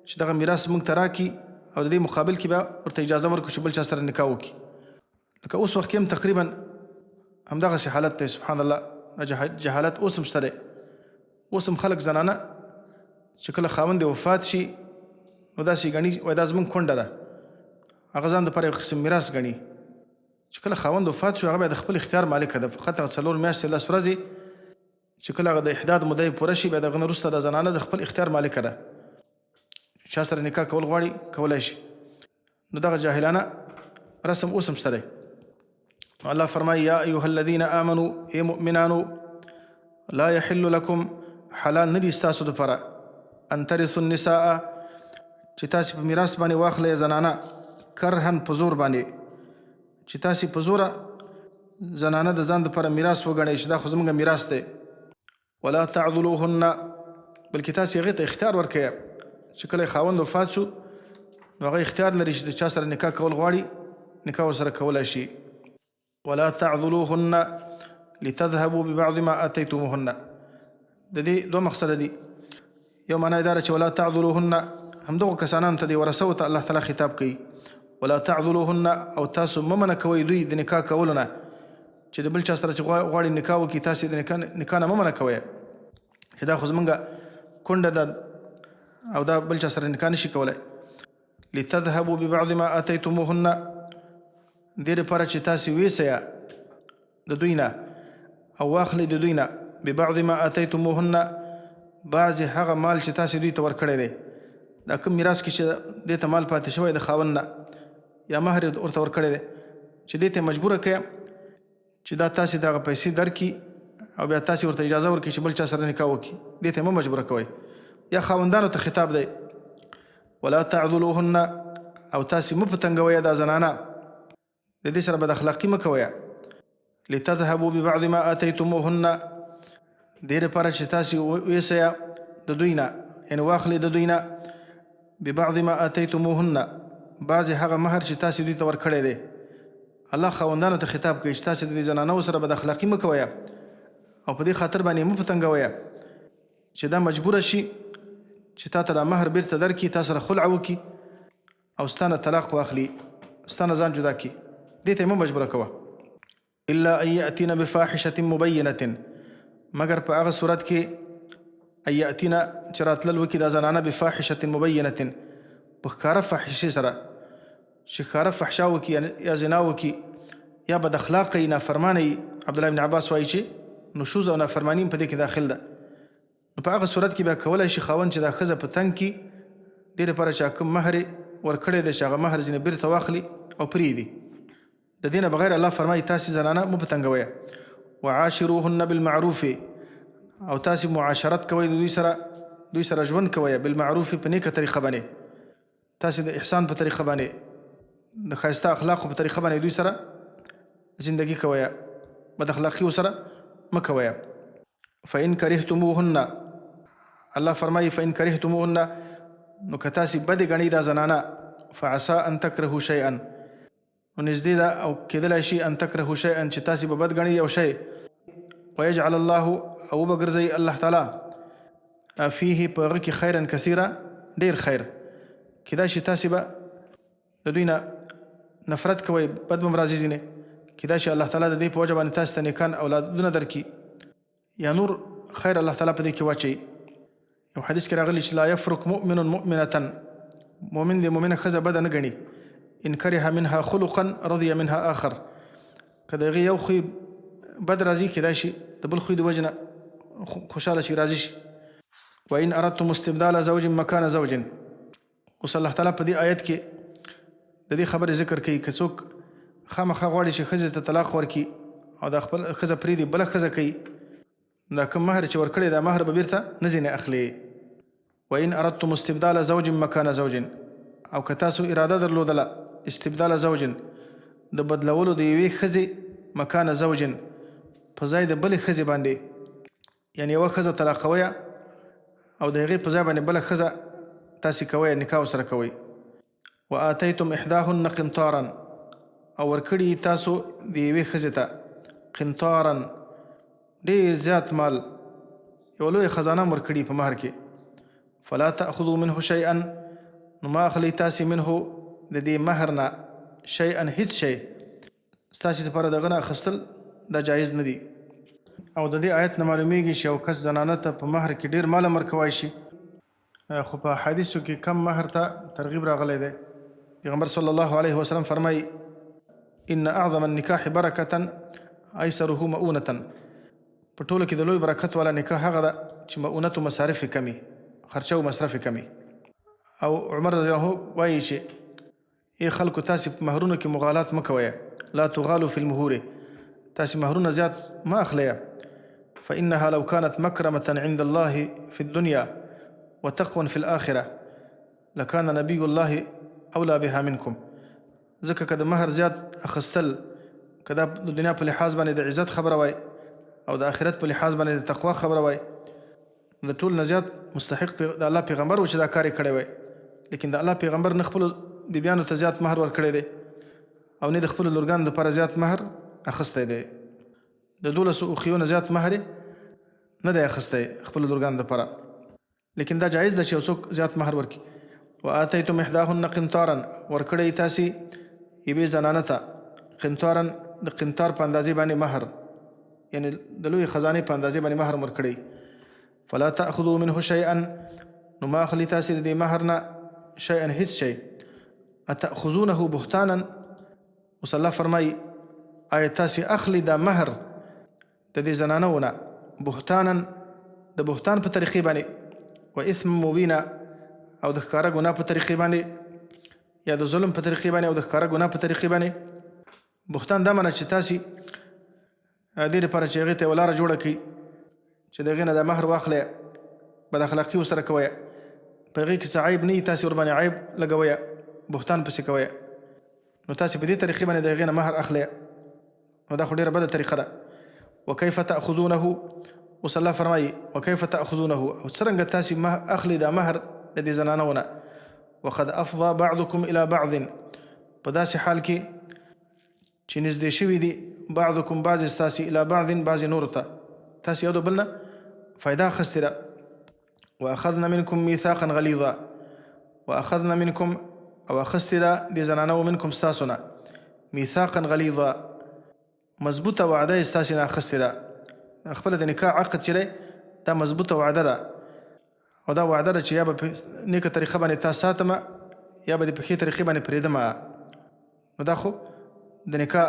چې دغه میراث موږ ته راکړي، او د دې مقابل کې به ورته اجازه ورکړو چې بل چا سره نکاح وکړي. لکه اوس وخت کې هم تقریبا همدغسې حالت دی. سبحان الله، جهالت اوس هم شته دی. اوس هم خلک زنانه چې کله خاوند یې وفات شي نو داسې ګڼي وایي دا زموږ کونډه ده، هغه ځان دپاره یو قسم میراث ګڼي. چې کله خاوند وفات شو هغه بیا د خپل اختیار مالکه ده. فقط هغه 4 میاشتې 10 ورځې چې کله هغه د احداد موده یې پوره شي بیا د هغه نه وروسته د زنانه د خپل اختیار مالکه ده. چا سره نکاح کول غواړي کولی شي. نو دغه جاهلانه رسم اوس هم شته دی. الله فرمایي یا ایها الذین آمنوا، ای مؤمنانو، لا یحل لکم، حلال نه دي ستاسو دپاره، ان ترثوا النساء، چې تاسې په میراث باندې واخلئ زنانه، کرهن په زور باندې، چې تاسې په زوره زنانه د ځان دپاره میراث وګڼئ چې دا خو زموږ میراث دی. ولا تعضلوهن، بلکې تاسې هغې ته اختیار ورکوئ چې کله خاوند وفات شو نو هغه اختیار لري چې د چا سره نکاح کول غواړي نکاح ورسره کولی شي. ولا تعضلوهن لتذهبوا ببعض ما آتيتموهن. د دې 2 مقصده دي. یو معنی دا چې ولا تعضلوهن همدغو کسانانو ته دی ورثو ته الله تعالی خطاب کوي. ولا تعضلوهن، او تاسو مه منع کوئ دوی د نکاح کولو نه، چې د بل چا سره چې غواړي نکاح وکړي تاسې د نکاح نه مه منع کوئ چې دا خو زمونږ کونډه ده او دا بل چا سره نکاح نشي کولی. لتذهبوا ببعض ما آتيتموهن، دې لپاره چې تاسې ویسئ د دوی نه او واخلئ د دوی نه ببعض ما آتيتموهن، بعضې هغه مال چې تاسې دوی ته ورکړی دی. دا کوم میراث کې چې دې ته مال پاتې شوی د خاوند نه یا مهر ورته ورکړی دی چې دې ته مجبوره کړئ چې دا تاسې دغه پیسې درکړي او بیا تاسې ورته اجازه ورکړي چې بل چا سره نکاح وکړي. دې ته مه مجبوره کوئ. یا خاوندانو ته خطاب دی. ولا تعضلوهن، او تاسې مه په تنګوئ دا زنانه، د دې سره بد اخلاقي مه کوئ. لتذهبوا ببعض ما آتيتموهن، دې لپاره چې تاسې ویسئ د دوی نه، یعنې واخلئ د دوی نه ببعض ما آتيتموهن، بعضې هغه مهر چې تاسې دوی ته ورکړی دی. الله خاوندانو ته خطاب کوي چې تاسې د دې زنانو سره بد اخلاقي مه کوئ او په دې خاطر باندې مه په تنګوئ چې دا مجبوره شي چې تا ته دا مهر بیرته درکړي، تا سره خلع وکړي او ستا نه طلاق واخلي، ستا نه ځان جدا کړي. دې ته مه مجبوره کوه. الا ان یأتین بفاحشة مبینة، مګر په هغه صورت کې ان یأتین چې راتلل وکړي دا زنانه بفاحشة مبینة، په ښکاره فاحشې سره، چې ښکاره فحشا وکړي یا زنا وکړي یا بد اخلاقه یي، نافرمانه یي. عبدالله بن عباس وایي چې نشوز او نافرماني په دې کې داخل ده. نو په هغه صورت کې بیا کولی شي خاوند چې دا ښځه په تنګ کړي، دې لپاره چې کوم مهر ورکړی دی چې هغه مهر ځینې بیرته واخلي او پرېږدي. د دې نه بغیر الله فرمایي تاسې زنانه مه په تنګوئ. وعاشروهن بالمعروف، او تاسې معاشرت کوئ دوی سره ژوند کوئ بالمعروف، په نیکه طریقه باندې، تاسې د احسان په طریقه باندې، د ښایسته اخلاقو په طریقه باندې دوی سره زندگی کوئ، بد اخلاقي ورسره مه کوئ. فإن کرهتموهن، الله فرمایي فإن کرهتموهن، نو که تاسې بدې ګڼئ دا زنانه، فعسى ان تکرهوا شیئا، نو نږدې ده او کېدلی شي ان تکرهوا شیئا چې تاسې به بد ګڼئ یو شی، ویجعل الله، او وبګرځئ الله تعالی فیه په هغه کې خیرا کثیره، ډېر خیر. کېدای شي تاسې به د دوی نه نفرت کوئ، بد به م راځي ځینې، کېدای شي الله تعالی د دې په وجه باندې تاسې ته نیکان اولادونه درکړي یا نور خیر الله تعالی په دې کې واچوي. یو حدیث کې راغلی چې لا یفرق مؤمن مؤمنة، مؤمن د مؤمنه ښځه بده نه ګڼي. ان کرها منها خلقا رضي منها آخر، که د هغې یو خوی بد راځي کېدای شي د بل خوی د وجې نه خوشحاله شي، راضي شي. وإن أردتم استبدال زوج مکان زوج، اوس الله تعالی په دې آیت کې د دې خبرې ذکر کوي که څوک خامخا غواړي چې ښځې ته طلاق ورکړي او دا خپل ښځه پرېږدي بله ښځه کوي، دا کوم مهر چې ورکړی دا مهر به بیرته نه ځینې اخلي. وإن أردتم استبدال زوج مكان زوج، او که تاسو اراده درلودله استبدال زوج د بدلولو د یوې ښځې مکان زوج په ځای د بلې ښځې باندې، یعنې یوه ښځه طلاقویه او د هغې په ځای باندې بله ښځه تاسې کوئ، نکاح ورسره کوئ. وآتیتم احداهن قنطارا، او ورکړي تاسو د یوې ښځې ته قنطارا ډېر زیات مال، یوه لویه خزانه هم ورکړي په مهر کې. فلا تأخذوا منه شیئا، نو ما اخلئ تاسې منه د دې مهر نه شیئا هیڅ شی، ستاسې دپاره د هغه نه اخیستل دا جایز نه دي. او د دې آیت نه معلومیږي چې یو کس زنانه ته په مهر کې ډېر مال هم ورکوی شي، خو په حدیثو کې کم مهر ته ترغیب راغلی دی. پیغمبر صلی الله علیه وسلم فرمایي ان اعظم النکاح برکة ایسره مؤونة، په ټولو کې د لوی برکت والا نکاح هغه ده چې مؤونت و مصارف یې کمي، خرچه و مصرف یې کمي. او عمر رضی الله عنه وایي چې ای خلکو تاسې په مهرونو کې مغالات مه کوئ، لا تغالوا فی المهور، تاسې مهرونه زیات ما اخلیه. فإنها لو كانت مكرمة عند الله في الدنيا وتقوى في الآخرة لكان نبي الله أولى بها منكم. ځکه که د مهر زیات اخیستل که دا د دنیا په لحاظ باندې د عزت خبره وای او د آخرت په لحاظ باندې د تقوا خبره وای، د ټول نه زیات مستحق د الله پیغمبر و چې دا کار یې کړی وای. لیکن د الله پیغمبر نه خپلو بیبیانو ته زیات مهر ورکړی دی او نه د خپلو لورګانو دپاره زیات مهر اخیستی دی. د 12 اوښیو نه زیات مهر نه دی اخیستی خپلو لورګانو دپاره، لیکن دا جایز ده چې یو څوک زیات مهر ورکړي. وآتیتم احداهن قنطارا، ورکړی تاسې یوې زنانه ته قنطارا د قنطار په اندازې باندې مهر، یعنې د لویې خزانې په اندازې باندې مهر ورکړی. فلا تأخذوا منه شیئا، نو ما اخلي تاسې د دې مهر نه شیئا هیڅ شی. اتأخذونه بهتانا، اوس الله فرمایي آیا تاسې اخلي دا مهر د دې زنانو نه بهتانا د بهتان په طریقې باندې، و اثم مبینا او د ښکاره ګناه په طریقې باندې، یا د ظلم په طریقې باندې او د ښکاره ګناه په طریقې باندې. بهتان دا معنی چې تاسې دې لپاره چې هغې ته یوه لاره جوړه کړي چې د هغې نه دا مهر واخلی، بد اخلاقي ورسره کوی، په هغې کې څه عیب نه وي، تاسې ورباندې عیب لګوی، بهتان پسې کوی، نو تاسې په دې طریقې باندې د هغې نه مهر اخلی، نو دا خو ډېره بده طریقه ده. وکیف تأخذونه، اوس الله فرمایي وکیف تأخذونه، او څرنګه تاسې اخلي دا مهر د دې زنانو نه. وقد افضى بعضكم الى بعض، په داسې حال کې چې نږدې شوي دي بعضکم بعضې ستاسې الى بعض بعضې نورو ته، تاسې یو د بل نه فایده اخیستې ده. واخذنا منکم میثاقا غلیظا، واخذنا منکم او اخیستې ده دې زنانو منکم ستاسو نه میثاقا غلیظا، مضبوطه وعده یې ستاسې نه اخیستې ده. خپله د نکاح عقد چې دی دا مضبوطه وعده ده، او دا وعده ده چې یا به په نیکه طریقه باندې تا ساتمه یا به دې په ښې طریقې باندې پرېږدمه. نو دا خو د نکاح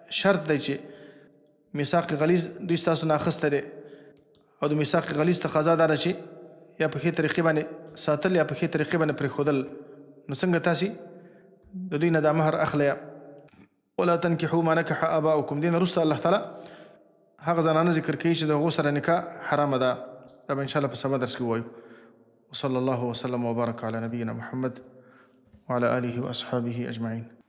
شرط دی چې میثاق غلیظ دوی ستاسو نه اخیستی دی، او د میثاق غلیظ تقاضا دا ده چې یا په ښې طریقې باندې ساتل یا په ښې طریقې باندې پرېښودل. نو څنګه تاسې د دوی نه دا مهر اخلی. ولا تنکحوا ما نکح آباؤکم، دې نه وروسته الله تعالی هغه زنانه ذکر کوي چې د هغو سره نکاح حرامه ده. دا به انشاءالله په سبا درس کې ووایو. وصلی الله وسلم وبارک علی نبینا محمد وعلى آله وأصحابه أجمعين.